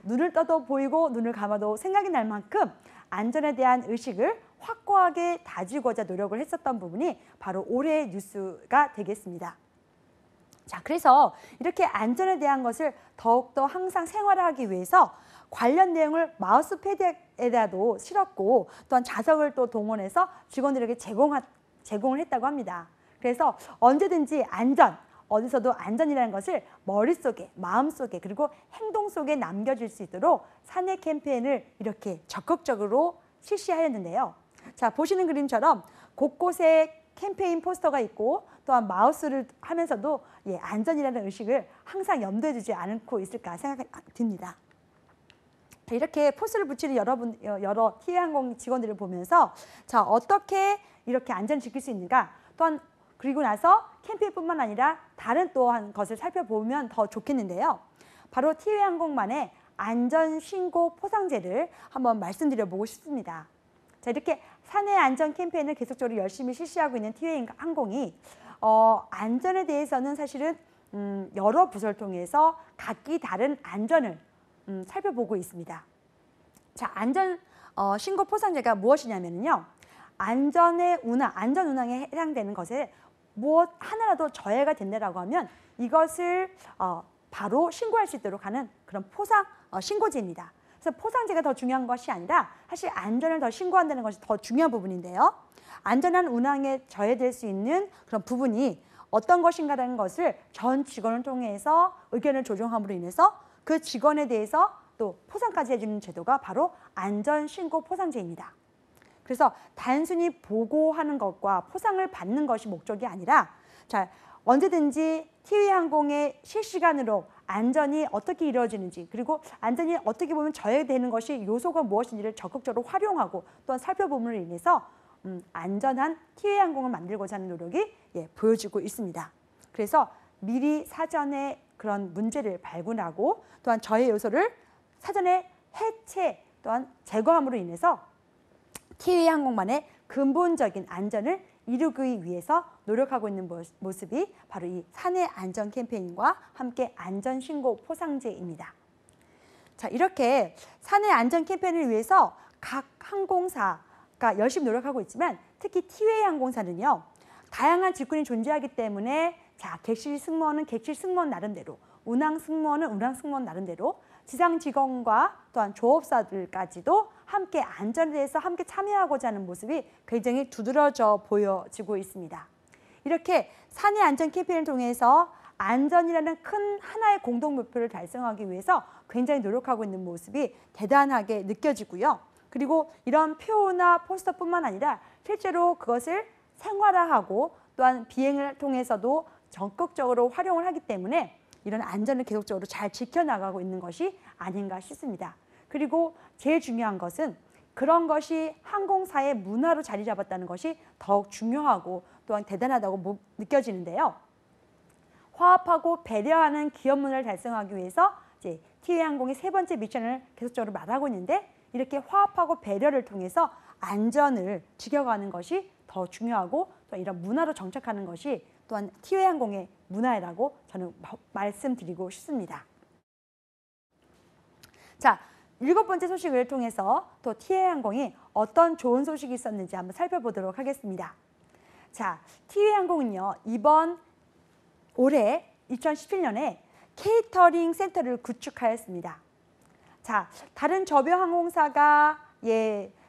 눈을 떠도 보이고 눈을 감아도 생각이 날 만큼 안전에 대한 의식을 확고하게 다지고자 노력을 했었던 부분이 바로 올해의 뉴스가 되겠습니다. 자, 그래서 이렇게 안전에 대한 것을 더욱더 항상 생활화하기 위해서 관련 내용을 마우스패드에다도 실었고 또한 자석을 또 동원해서 직원들에게 제공을 했다고 합니다. 그래서 언제든지 안전, 어디서도 안전이라는 것을 머릿속에, 마음속에 그리고 행동 속에 남겨질 수 있도록 사내 캠페인을 이렇게 적극적으로 실시하였는데요. 자, 보시는 그림처럼 곳곳에 캠페인 포스터가 있고 또한 마우스를 하면서도 안전이라는 의식을 항상 염두에 두지 않고 있을까 생각이 듭니다. 이렇게 포스를 붙이는 여러 티웨이 항공 직원들을 보면서 어떻게 이렇게 안전을 지킬 수 있는가, 또한 그리고 나서 캠페인뿐만 아니라 다른 또한 것을 살펴보면 더 좋겠는데요. 바로 티웨이 항공만의 안전신고 포상제를 한번 말씀드려보고 싶습니다. 자, 이렇게 사내 안전 캠페인을 계속적으로 열심히 실시하고 있는 티웨이 항공이 안전에 대해서는 사실은 여러 부서를 통해서 각기 다른 안전을 살펴보고 있습니다. 자, 안전 신고 포상제가 무엇이냐면요. 안전 운항에 해당되는 것에 무엇 하나라도 저해가 된다라고 하면 이것을 바로 신고할 수 있도록 하는 그런 신고제입니다. 그래서 포상제가 더 중요한 것이 아니라 사실 안전을 더 신고한다는 것이 더 중요한 부분인데요. 안전한 운항에 저해될 수 있는 그런 부분이 어떤 것인가라는 것을 전 직원을 통해서 의견을 조정함으로 인해서 그 직원에 대해서 또 포상까지 해주는 제도가 바로 안전신고 포상제입니다. 그래서 단순히 보고하는 것과 포상을 받는 것이 목적이 아니라 언제든지 티웨이 항공의 실시간으로 안전이 어떻게 이루어지는지 그리고 안전이 어떻게 보면 저해되는 것이 요소가 무엇인지를 적극적으로 활용하고 또한 살펴봄으로 인해서 안전한 티웨이 항공을 만들고자 하는 노력이 보여지고 있습니다. 그래서 미리 사전에 그런 문제를 발견하고 또한 저해 요소를 사전에 해체 또한 제거함으로 인해서 티웨이 항공만의 근본적인 안전을 이루기 위해서 노력하고 있는 모습이 바로 이 사내 안전 캠페인과 함께 안전신고 포상제입니다. 자, 이렇게 사내 안전 캠페인을 위해서 각 항공사가 열심히 노력하고 있지만 특히 티웨이 항공사는요. 다양한 직군이 존재하기 때문에 자, 객실 승무원은 객실 승무원 나름대로, 운항 승무원은 운항 승무원 나름대로, 지상 직원과 또한 조업사들까지도 함께 안전에 대해서 함께 참여하고자 하는 모습이 굉장히 두드러져 보여지고 있습니다. 이렇게 사내 안전 캠페인을 통해서 안전이라는 큰 하나의 공동 목표를 달성하기 위해서 굉장히 노력하고 있는 모습이 대단하게 느껴지고요. 그리고 이런 표나 포스터뿐만 아니라 실제로 그것을 생활화하고 또한 비행을 통해서도 적극적으로 활용을 하기 때문에 이런 안전을 계속적으로 잘 지켜나가고 있는 것이 아닌가 싶습니다. 그리고 제일 중요한 것은 그런 것이 항공사의 문화로 자리 잡았다는 것이 더욱 중요하고 또한 대단하다고 느껴지는데요. 화합하고 배려하는 기업 문화를 달성하기 위해서 이제 티웨이 항공의 세 번째 미션을 계속적으로 말하고 있는데 이렇게 화합하고 배려를 통해서 안전을 지켜가는 것이 더 중요하고 또 이런 문화로 정착하는 것이 또한 티웨이 항공의 문화라고 저는 말씀드리고 싶습니다. 자, 7번째 소식을 통해서 또 티웨이 항공이 어떤 좋은 소식이 있었는지 한번 살펴보도록 하겠습니다. 자, 티웨이 항공은요, 이번 올해 2017년에 케이터링 센터를 구축하였습니다. 자, 다른 저비용 항공사가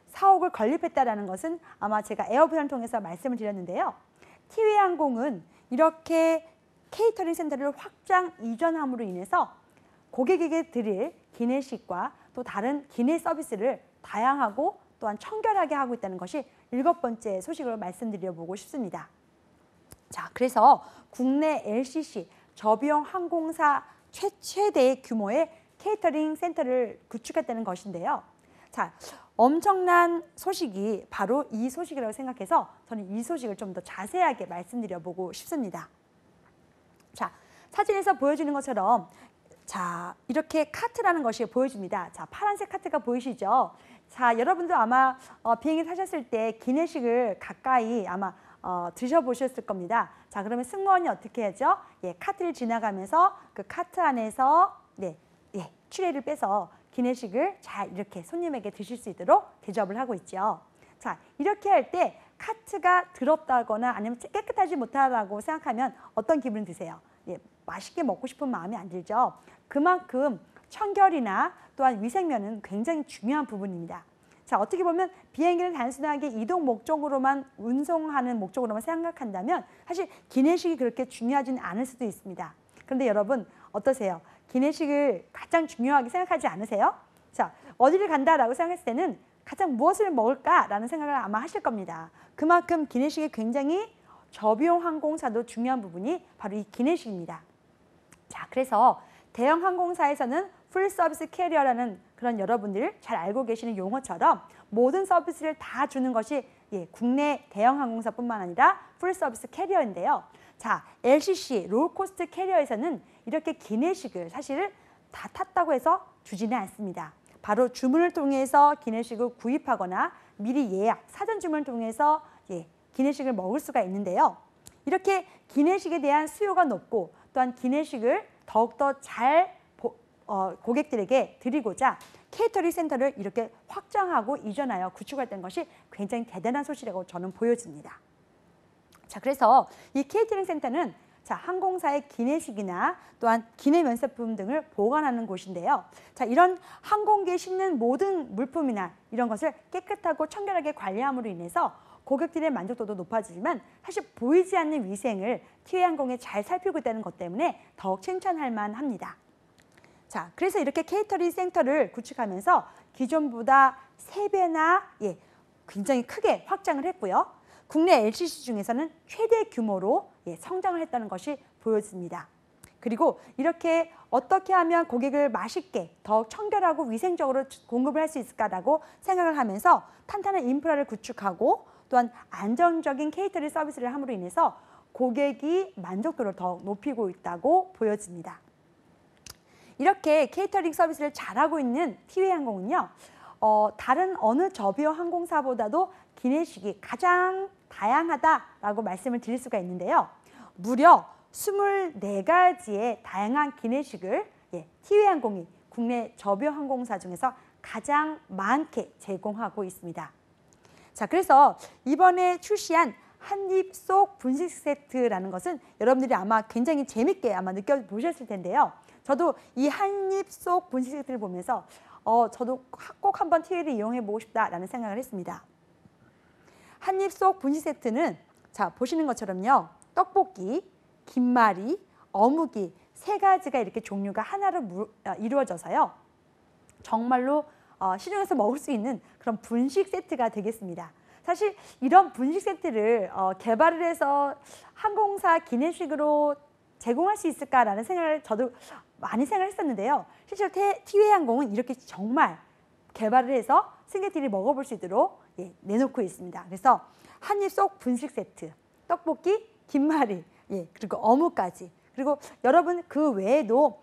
사옥을 건립했다라는 것은 아마 제가 에어부산을 통해서 말씀을 드렸는데요. 티웨이 항공은 이렇게 케이터링 센터를 확장 이전함으로 인해서 고객에게 드릴 기내식과 또 다른 기내 서비스를 다양하고 또한 청결하게 하고 있다는 것이 7번째 소식으로 말씀드려보고 싶습니다. 자, 그래서 국내 LCC 저비용 항공사 최대 규모의 케이터링 센터를 구축했다는 것인데요. 자, 엄청난 소식이 바로 이 소식이라고 생각해서 저는 이 소식을 좀 더 자세하게 말씀드려보고 싶습니다. 자, 사진에서 보여주는 것처럼 자, 이렇게 카트라는 것이 보여집니다. 자, 파란색 카트가 보이시죠? 자, 여러분도 아마 비행기 타셨을 때 기내식을 가까이 아마 드셔보셨을 겁니다. 자, 그러면 승무원이 어떻게 하죠? 카트를 지나가면서 그 카트 안에서 추레를 빼서 기내식을 잘 이렇게 손님에게 드실 수 있도록 대접을 하고 있죠. 자, 이렇게 할 때 카트가 더럽다거나 아니면 깨끗하지 못하다고 생각하면 어떤 기분 드세요? 맛있게 먹고 싶은 마음이 안 들죠. 그만큼 청결이나 또한 위생면은 굉장히 중요한 부분입니다. 자, 어떻게 보면 비행기를 단순하게 이동 목적으로만 운송하는 목적으로만 생각한다면 사실 기내식이 그렇게 중요하지는 않을 수도 있습니다. 그런데 여러분 어떠세요? 기내식을 가장 중요하게 생각하지 않으세요? 자, 어디를 간다라고 생각했을 때는 가장 무엇을 먹을까라는 생각을 아마 하실 겁니다. 그만큼 기내식이 굉장히 저비용 항공사도 중요한 부분이 바로 이 기내식입니다. 자, 그래서 대형 항공사에서는 풀 서비스 캐리어라는 그런 여러분들 잘 알고 계시는 용어처럼 모든 서비스를 다 주는 것이 국내 대형 항공사뿐만 아니라 풀 서비스 캐리어인데요. 자, LCC 로우코스트 캐리어에서는 이렇게 기내식을 사실 다 탔다고 해서 주지는 않습니다. 바로 주문을 통해서 기내식을 구입하거나 미리 예약, 사전 주문을 통해서 기내식을 먹을 수가 있는데요. 이렇게 기내식에 대한 수요가 높고 또한 기내식을 더욱더 잘 고객들에게 드리고자 케이터링 센터를 이렇게 확장하고 이전하여 구축했던 것이 굉장히 대단한 소식이라고 저는 보여집니다. 자, 그래서 이 케이터링 센터는 자, 항공사의 기내식이나 또한 기내 면세품 등을 보관하는 곳인데요. 자, 이런 항공기에 싣는 모든 물품이나 이런 것을 깨끗하고 청결하게 관리함으로 인해서 고객들의 만족도도 높아지지만 사실 보이지 않는 위생을 티웨이 항공에 잘 살피고 있다는 것 때문에 더욱 칭찬할 만합니다. 자, 그래서 이렇게 케이터링 센터를 구축하면서 기존보다 3배나 굉장히 크게 확장을 했고요. 국내 LCC 중에서는 최대 규모로 성장을 했다는 것이 보여집니다. 그리고 이렇게 어떻게 하면 고객을 맛있게 더욱 청결하고 위생적으로 공급을 할 수 있을까라고 생각을 하면서 탄탄한 인프라를 구축하고 또한 안정적인 케이터링 서비스를 함으로 인해서 고객이 만족도를 더 높이고 있다고 보여집니다. 이렇게 케이터링 서비스를 잘하고 있는 티웨이항공은요. 다른 어느 저비용 항공사보다도 기내식이 가장 다양하다라고 말씀을 드릴 수가 있는데요. 무려 24가지의 다양한 기내식을 티웨이항공이 국내 저비용 항공사 중에서 가장 많게 제공하고 있습니다. 자, 그래서 이번에 출시한 한입 속 분식 세트라는 것은 여러분들이 아마 굉장히 재밌게 아마 느껴보셨을 텐데요. 저도 이 한입 속 분식 세트를 보면서 저도 꼭 한번 티웨이를 이용해보고 싶다라는 생각을 했습니다. 한입 속 분식 세트는 자, 보시는 것처럼요. 떡볶이, 김말이, 어묵이 3가지가 이렇게 종류가 하나로 이루어져서요. 정말로 시중에서 먹을 수 있는 그런 분식 세트가 되겠습니다. 사실 이런 분식 세트를 개발을 해서 항공사 기내식으로 제공할 수 있을까라는 생각을 저도 많이 생각했었는데요. 실제로 티웨이항공은 이렇게 정말 개발을 해서 승객들이 먹어볼 수 있도록 내놓고 있습니다. 그래서 한입 속 분식 세트, 떡볶이, 김말이, 그리고 어묵까지. 그리고 여러분 그 외에도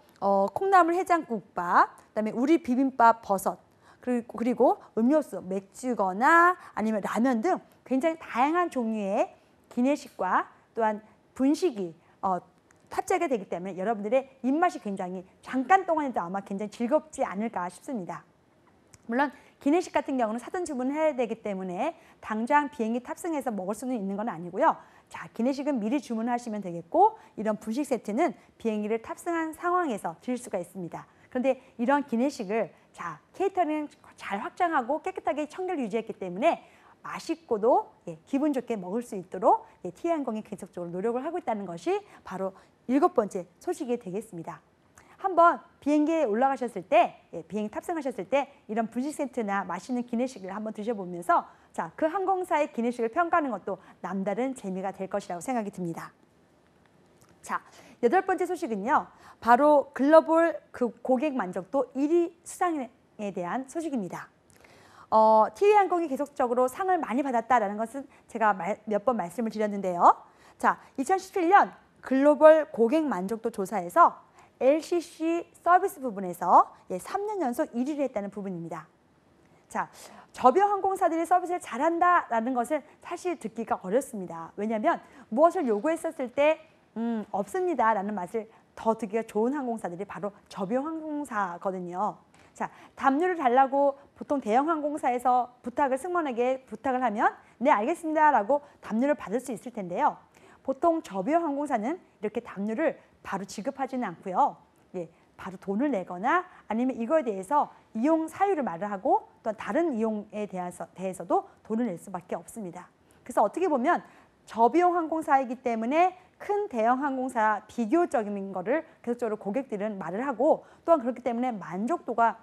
콩나물 해장국밥, 그다음에 우리 비빔밥 버섯, 그리고 음료수, 맥주거나 아니면 라면 등 굉장히 다양한 종류의 기내식과 또한 분식이 탑재가 되기 때문에 여러분들의 입맛이 굉장히 잠깐 동안에도 아마 굉장히 즐겁지 않을까 싶습니다. 물론 기내식 같은 경우는 사전 주문을 해야 되기 때문에 당장 비행기 탑승해서 먹을 수는 있는 건 아니고요. 자, 기내식은 미리 주문하시면 되겠고 이런 분식 세트는 비행기를 탑승한 상황에서 드실 수가 있습니다. 그런데 이런 기내식을 자, 케이터링을 잘 확장하고 깨끗하게 청결 유지했기 때문에 맛있고도 기분 좋게 먹을 수 있도록 티웨이항공이 계속적으로 노력을 하고 있다는 것이 바로 7번째 소식이 되겠습니다. 한번 비행기에 올라가셨을 때, 비행기 탑승하셨을 때 이런 분식 세트나 맛있는 기내식을 한번 드셔보면서 자, 그 항공사의 기내식을 평가하는 것도 남다른 재미가 될 것이라고 생각이 듭니다. 자, 8번째 소식은요. 바로 글로벌 고객 만족도 1위 수상에 대한 소식입니다. 티웨이항공이 계속적으로 상을 많이 받았다라는 것은 제가 몇 번 말씀을 드렸는데요. 자, 2017년 글로벌 고객 만족도 조사에서 LCC 서비스 부분에서 3년 연속 1위를 했다는 부분입니다. 자, 저비용 항공사들이 서비스를 잘한다라는 것을 사실 듣기가 어렵습니다. 왜냐하면 무엇을 요구했었을 때 없습니다라는 맛을 더 듣기가 좋은 항공사들이 바로 저비용 항공사거든요. 자, 담요를 달라고 보통 대형 항공사에서 승무원에게 부탁을 하면 네, 알겠습니다라고 담요를 받을 수 있을 텐데요. 보통 저비용 항공사는 이렇게 담요를 바로 지급하지는 않고요. 바로 돈을 내거나 아니면 이거에 대해서 이용 사유를 말을 하고 또 다른 이용에 대해서도 돈을 낼 수밖에 없습니다. 그래서 어떻게 보면 저비용 항공사이기 때문에 큰 대형 항공사 비교적인 거를 계속적으로 고객들은 말을 하고 또한 그렇기 때문에 만족도가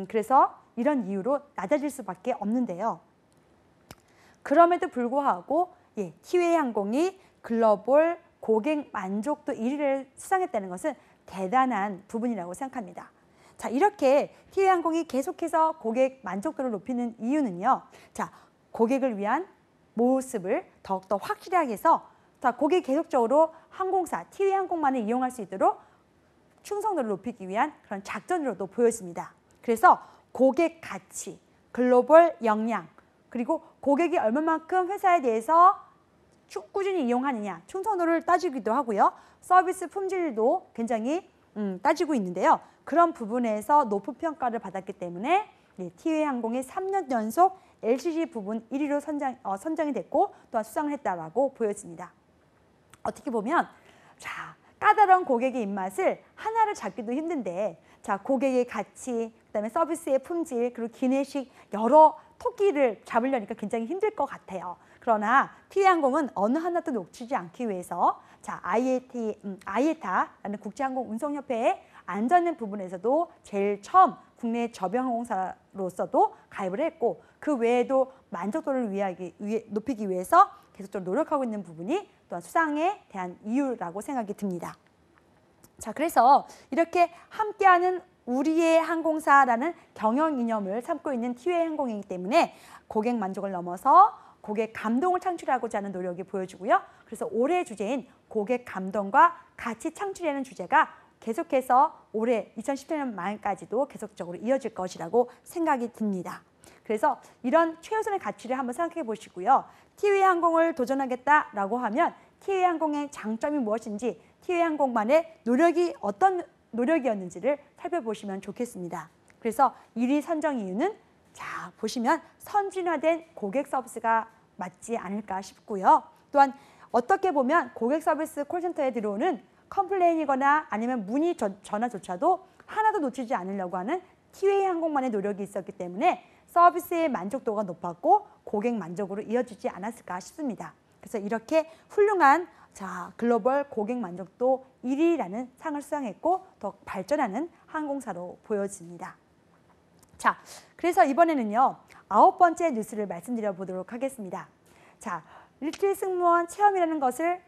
그래서 이런 이유로 낮아질 수밖에 없는데요. 그럼에도 불구하고 티웨이항공이 글로벌 고객 만족도 1위를 수상했다는 것은 대단한 부분이라고 생각합니다. 자, 이렇게 티웨이항공이 계속해서 고객 만족도를 높이는 이유는요. 자, 고객을 위한 모습을 더욱더 확실하게 해서 자, 고객이 계속적으로 항공사, 티웨이항공만을 이용할 수 있도록 충성도를 높이기 위한 그런 작전으로도 보여집니다. 그래서 고객 가치, 글로벌 역량, 그리고 고객이 얼마만큼 회사에 대해서 꾸준히 이용하느냐, 충성도를 따지기도 하고요. 서비스 품질도 굉장히 따지고 있는데요. 그런 부분에서 높은 평가를 받았기 때문에 티웨이항공이 3년 연속 LCC 부분 1위로 선정이 됐고 또한 수상을 했다라고 보여집니다. 어떻게 보면 자, 까다로운 고객의 입맛을 하나를 잡기도 힘든데 자, 고객의 가치, 그다음에 서비스의 품질, 그리고 기내식 여러 토끼를 잡으려니까 굉장히 힘들 것 같아요. 그러나 티웨이항공은 어느 하나도 놓치지 않기 위해서 자, IATA라는 국제항공운송협회의 안전의 부분에서도 제일 처음 국내 저비용 항공사로서도 가입을 했고 그 외에도 만족도를 높이기 위해서 계속적으로 노력하고 있는 부분이 또한 수상에 대한 이유라고 생각이 듭니다. 자, 그래서 이렇게 함께하는 우리의 항공사라는 경영 이념을 삼고 있는 티웨이항공이기 때문에 고객 만족을 넘어서 고객 감동을 창출하고자 하는 노력이 보여지고요. 그래서 올해의 주제인 고객 감동과 가치 창출이라는 주제가 계속해서 올해 2017년 말까지도 계속적으로 이어질 것이라고 생각이 듭니다. 그래서 이런 최우선의 가치를 한번 생각해 보시고요. 티웨이 항공을 도전하겠다라고 하면 티웨이 항공의 장점이 무엇인지, 티웨이 항공만의 노력이 어떤 노력이었는지를 살펴보시면 좋겠습니다. 그래서 1위 선정 이유는 자 보시면 선진화된 고객 서비스가 맞지 않을까 싶고요. 또한 어떻게 보면 고객 서비스 콜센터에 들어오는 컴플레인이거나 아니면 문의 전화조차도 하나도 놓치지 않으려고 하는 티웨이 항공만의 노력이 있었기 때문에 서비스의 만족도가 높았고 고객 만족으로 이어지지 않았을까 싶습니다. 그래서 이렇게 훌륭한 글로벌 고객 만족도 1위라는 상을 수상했고 더 발전하는 항공사로 보여집니다. 자, 그래서 이번에는요 9번째 뉴스를 말씀드려 보도록 하겠습니다. 자, 일주일 승무원 체험이라는 것을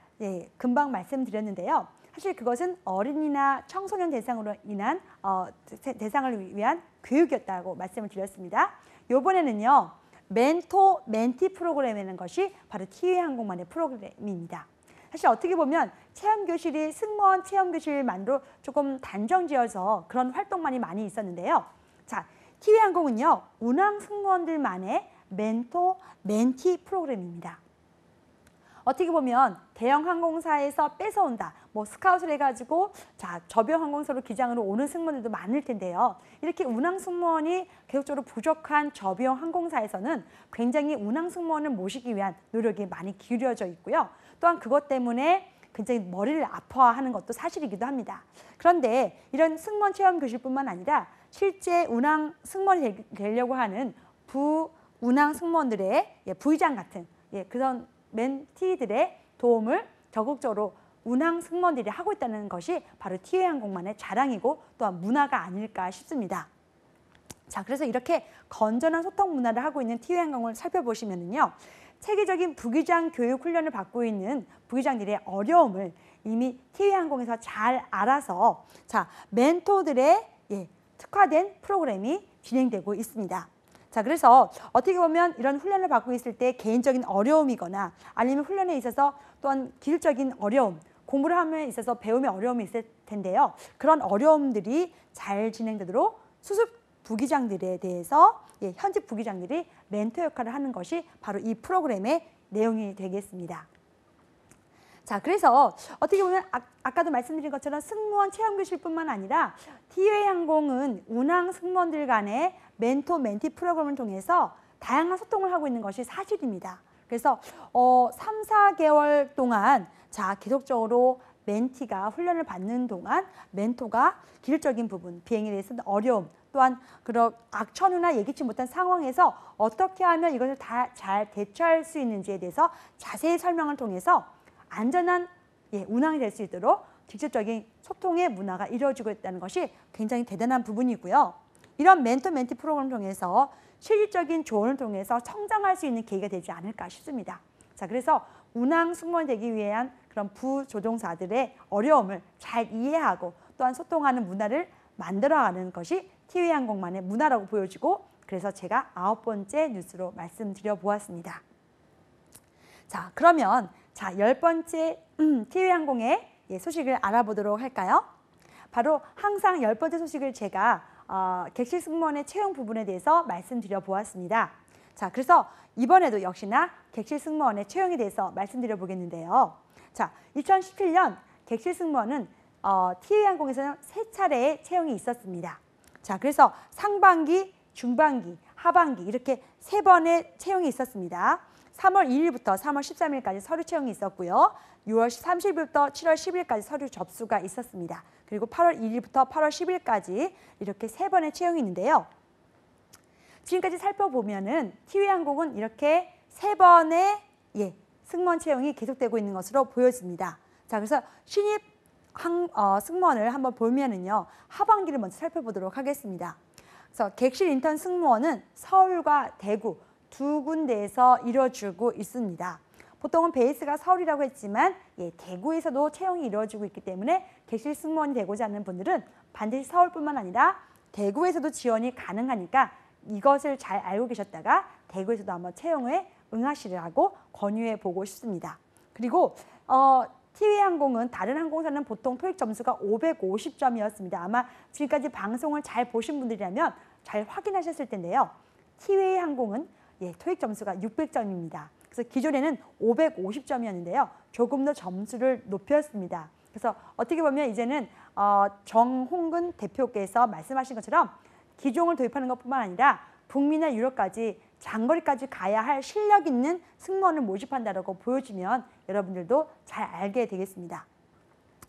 금방 말씀드렸는데요. 사실 그것은 어린이나 청소년 대상으로 인한 대상을 위한 교육이었다고 말씀을 드렸습니다. 이번에는요 멘토 멘티 프로그램이라는 것이 바로 티웨이 항공만의 프로그램입니다. 사실 어떻게 보면 체험교실이 승무원 체험교실만으로 조금 단정지어서 그런 활동만이 많이 있었는데요. 자, 티웨이 항공은요 운항 승무원들만의 멘토 멘티 프로그램입니다. 어떻게 보면 대형 항공사에서 뺏어온다, 뭐 스카웃을 해가지고 저비용 항공사로 기장으로 오는 승무원들도 많을 텐데요. 이렇게 운항 승무원이 계속적으로 부족한 저비용 항공사에서는 굉장히 운항 승무원을 모시기 위한 노력이 많이 기울여져 있고요. 또한 그것 때문에 굉장히 머리를 아파하는 것도 사실이기도 합니다. 그런데 이런 승무원 체험 교실뿐만 아니라 실제 운항 승무원이 되려고 하는 부운항 승무원들의 부의장 같은 그런 멘티들의 도움을 적극적으로 운항 승무원들이 하고 있다는 것이 바로 티웨이 항공만의 자랑이고 또한 문화가 아닐까 싶습니다. 자, 그래서 이렇게 건전한 소통 문화를 하고 있는 티웨이 항공을 살펴보시면요. 체계적인 부기장 교육 훈련을 받고 있는 부기장들의 어려움을 이미 티웨이 항공에서 잘 알아서 멘토들의 특화된 프로그램이 진행되고 있습니다. 자, 그래서 어떻게 보면 이런 훈련을 받고 있을 때 개인적인 어려움이거나 아니면 훈련에 있어서 또한 기술적인 어려움, 공부를 함에 있어서 배움의 어려움이 있을 텐데요. 그런 어려움들이 잘 진행되도록 수습 부기장들에 대해서 현직 부기장들이 멘토 역할을 하는 것이 바로 이 프로그램의 내용이 되겠습니다. 자, 그래서 어떻게 보면 아까도 말씀드린 것처럼 승무원 체험교실뿐만 아니라 티웨이 항공은 운항 승무원들 간의 멘토 멘티 프로그램을 통해서 다양한 소통을 하고 있는 것이 사실입니다. 그래서 3, 4개월 동안 계속적으로 멘티가 훈련을 받는 동안 멘토가 기술적인 부분, 비행에 대해서 어려움, 또한 그런 악천후나 예기치 못한 상황에서 어떻게 하면 이것을 다 잘 대처할 수 있는지에 대해서 자세히 설명을 통해서 안전한 운항이 될 수 있도록 직접적인 소통의 문화가 이루어지고 있다는 것이 굉장히 대단한 부분이고요. 이런 멘토 멘티 프로그램을 통해서 실질적인 조언을 통해서 성장할 수 있는 계기가 되지 않을까 싶습니다. 자, 그래서 운항 승무원이 되기 위한 그런 부조종사들의 어려움을 잘 이해하고 또한 소통하는 문화를 만들어가는 것이 티웨이 항공만의 문화라고 보여지고, 그래서 제가 9번째 뉴스로 말씀드려 보았습니다. 자, 그러면 10번째 티웨이 항공의 소식을 알아보도록 할까요? 바로 항상 10번째 소식을 제가 객실 승무원의 채용 부분에 대해서 말씀드려 보았습니다. 자, 그래서 이번에도 역시나 객실 승무원의 채용에 대해서 말씀드려 보겠는데요. 자, 2017년 객실 승무원은 티웨이 항공에서는 3차례의 채용이 있었습니다. 자, 그래서 상반기, 중반기, 하반기 이렇게 3번의 채용이 있었습니다. 3월 2일부터 3월 13일까지 서류 채용이 있었고요. 6월 30일부터 7월 10일까지 서류 접수가 있었습니다. 그리고 8월 1일부터 8월 10일까지 이렇게 3번의 채용이 있는데요. 지금까지 살펴보면은 티웨이 항공은 이렇게 3번의 승무원 채용이 계속되고 있는 것으로 보여집니다. 자, 그래서 신입 승무원을 한번 보면은요, 하반기를 먼저 살펴보도록 하겠습니다. 그래서 객실 인턴 승무원은 서울과 대구 두 군데에서 이루어지고 있습니다. 보통은 베이스가 서울이라고 했지만 대구에서도 채용이 이루어지고 있기 때문에 객실 승무원이 되고자 하는 분들은 반드시 서울뿐만 아니라 대구에서도 지원이 가능하니까 이것을 잘 알고 계셨다가 대구에서도 한번 채용에 응하시라고 권유해 보고 싶습니다. 그리고 티웨이항공은 다른 항공사는 보통 토익 점수가 550점이었습니다. 아마 지금까지 방송을 잘 보신 분들이라면 잘 확인하셨을 텐데요. 티웨이항공은 토익 점수가 600점입니다. 그래서 기존에는 550점이었는데요. 조금 더 점수를 높였습니다. 그래서 어떻게 보면 이제는 정홍근 대표께서 말씀하신 것처럼 기종을 도입하는 것뿐만 아니라 북미나 유럽까지 장거리까지 가야 할 실력 있는 승무원을 모집한다고 보여주면 여러분들도 잘 알게 되겠습니다.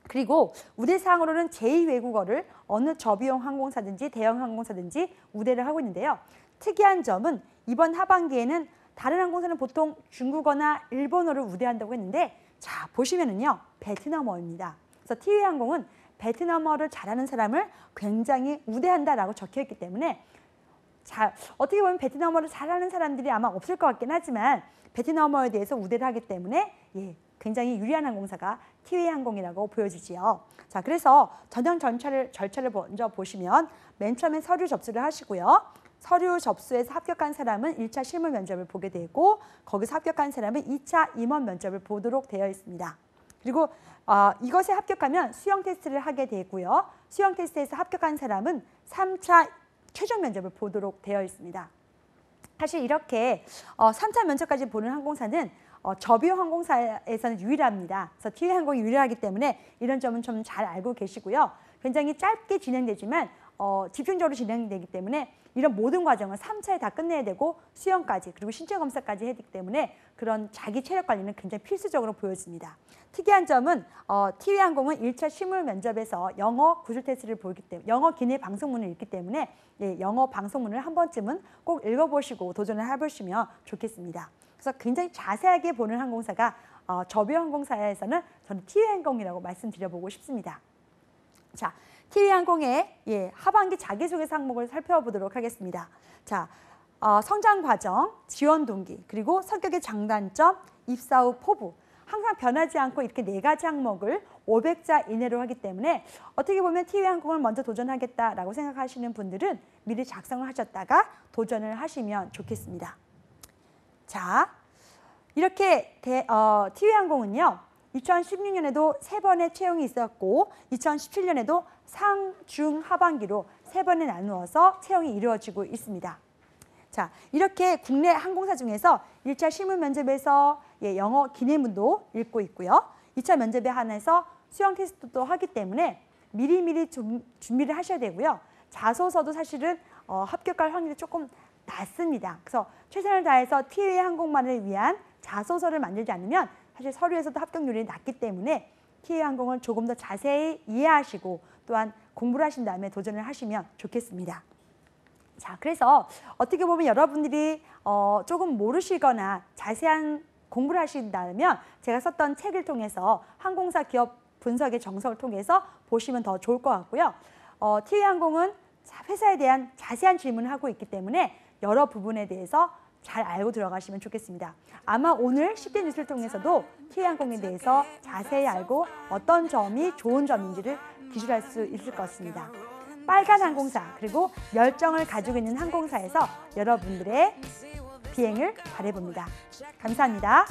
그리고 우대사항으로는 제2외국어를 어느 저비용 항공사든지 대형 항공사든지 우대를 하고 있는데요. 특이한 점은 이번 하반기에는 다른 항공사는 보통 중국어나 일본어를 우대한다고 했는데 자 보시면은요 베트남어입니다. 그래서 티웨이항공은 베트남어를 잘하는 사람을 굉장히 우대한다라고 적혀있기 때문에 자 어떻게 보면 베트남어를 잘하는 사람들이 아마 없을 것 같긴 하지만 베트남어에 대해서 우대를 하기 때문에 굉장히 유리한 항공사가 티웨이항공이라고 보여지지요. 자 그래서 전형 절차를 먼저 보시면 맨 처음에 서류 접수를 하시고요. 서류 접수에서 합격한 사람은 1차 실무 면접을 보게 되고 거기서 합격한 사람은 2차 임원 면접을 보도록 되어 있습니다. 그리고 이것에 합격하면 수영 테스트를 하게 되고요. 수영 테스트에서 합격한 사람은 3차 최종 면접을 보도록 되어 있습니다. 사실 이렇게 3차 면접까지 보는 항공사는 저비용 항공사에서는 유일합니다. 그래서 티웨이항공이 유일하기 때문에 이런 점은 좀 잘 알고 계시고요. 굉장히 짧게 진행되지만 집중적으로 진행되기 때문에 이런 모든 과정을 3차에 다 끝내야 되고 수영까지 그리고 신체 검사까지 해야 되기 때문에 그런 자기 체력 관리는 굉장히 필수적으로 보여집니다. 특이한 점은 티웨이항공은 1차 실무 면접에서 영어 구술 테스트를 보기 때문에 영어 기내 방송문을 읽기 때문에 영어 방송문을 한 번쯤은 꼭 읽어보시고 도전을 해보시면 좋겠습니다. 그래서 굉장히 자세하게 보는 항공사가 저비용 항공사에서는 저는 티웨이항공이라고 말씀드려보고 싶습니다. 자, 티웨이항공의 하반기 자기소개서 항목을 살펴보도록 하겠습니다. 자, 성장 과정, 지원 동기, 그리고 성격의 장단점, 입사 후 포부 항상 변하지 않고 이렇게 4가지 항목을 500자 이내로 하기 때문에 어떻게 보면 티웨이항공을 먼저 도전하겠다라고 생각하시는 분들은 미리 작성을 하셨다가 도전을 하시면 좋겠습니다. 자, 이렇게 티웨이항공은요. 2016년에도 3번의 채용이 있었고 2017년에도 상, 중, 하반기로 3번에 나누어서 채용이 이루어지고 있습니다. 자, 이렇게 국내 항공사 중에서 1차 실무 면접에서 영어 기내문도 읽고 있고요. 2차 면접에 한해서 수영 테스트도 하기 때문에 미리미리 준비를 하셔야 되고요. 자소서도 사실은 합격할 확률이 조금 낮습니다. 그래서 최선을 다해서 티웨이항공만을 위한 자소서를 만들지 않으면 사실 서류에서도 합격률이 낮기 때문에 티웨이항공을 조금 더 자세히 이해하시고 또한 공부를 하신 다음에 도전을 하시면 좋겠습니다. 자, 그래서 어떻게 보면 여러분들이 조금 모르시거나 자세한 공부를 하신다면 제가 썼던 책을 통해서 항공사 기업 분석의 정석을 통해서 보시면 더 좋을 것 같고요. 티웨이항공은 회사에 대한 자세한 질문을 하고 있기 때문에 여러 부분에 대해서 잘 알고 들어가시면 좋겠습니다. 아마 오늘 10대 뉴스를 통해서도 티웨이항공에 대해서 자세히 알고 어떤 점이 좋은 점인지를 기술할 수 있을 것 같습니다. 빨간 항공사 그리고 열정을 가지고 있는 항공사에서 여러분들의 비행을 바라봅니다. 감사합니다.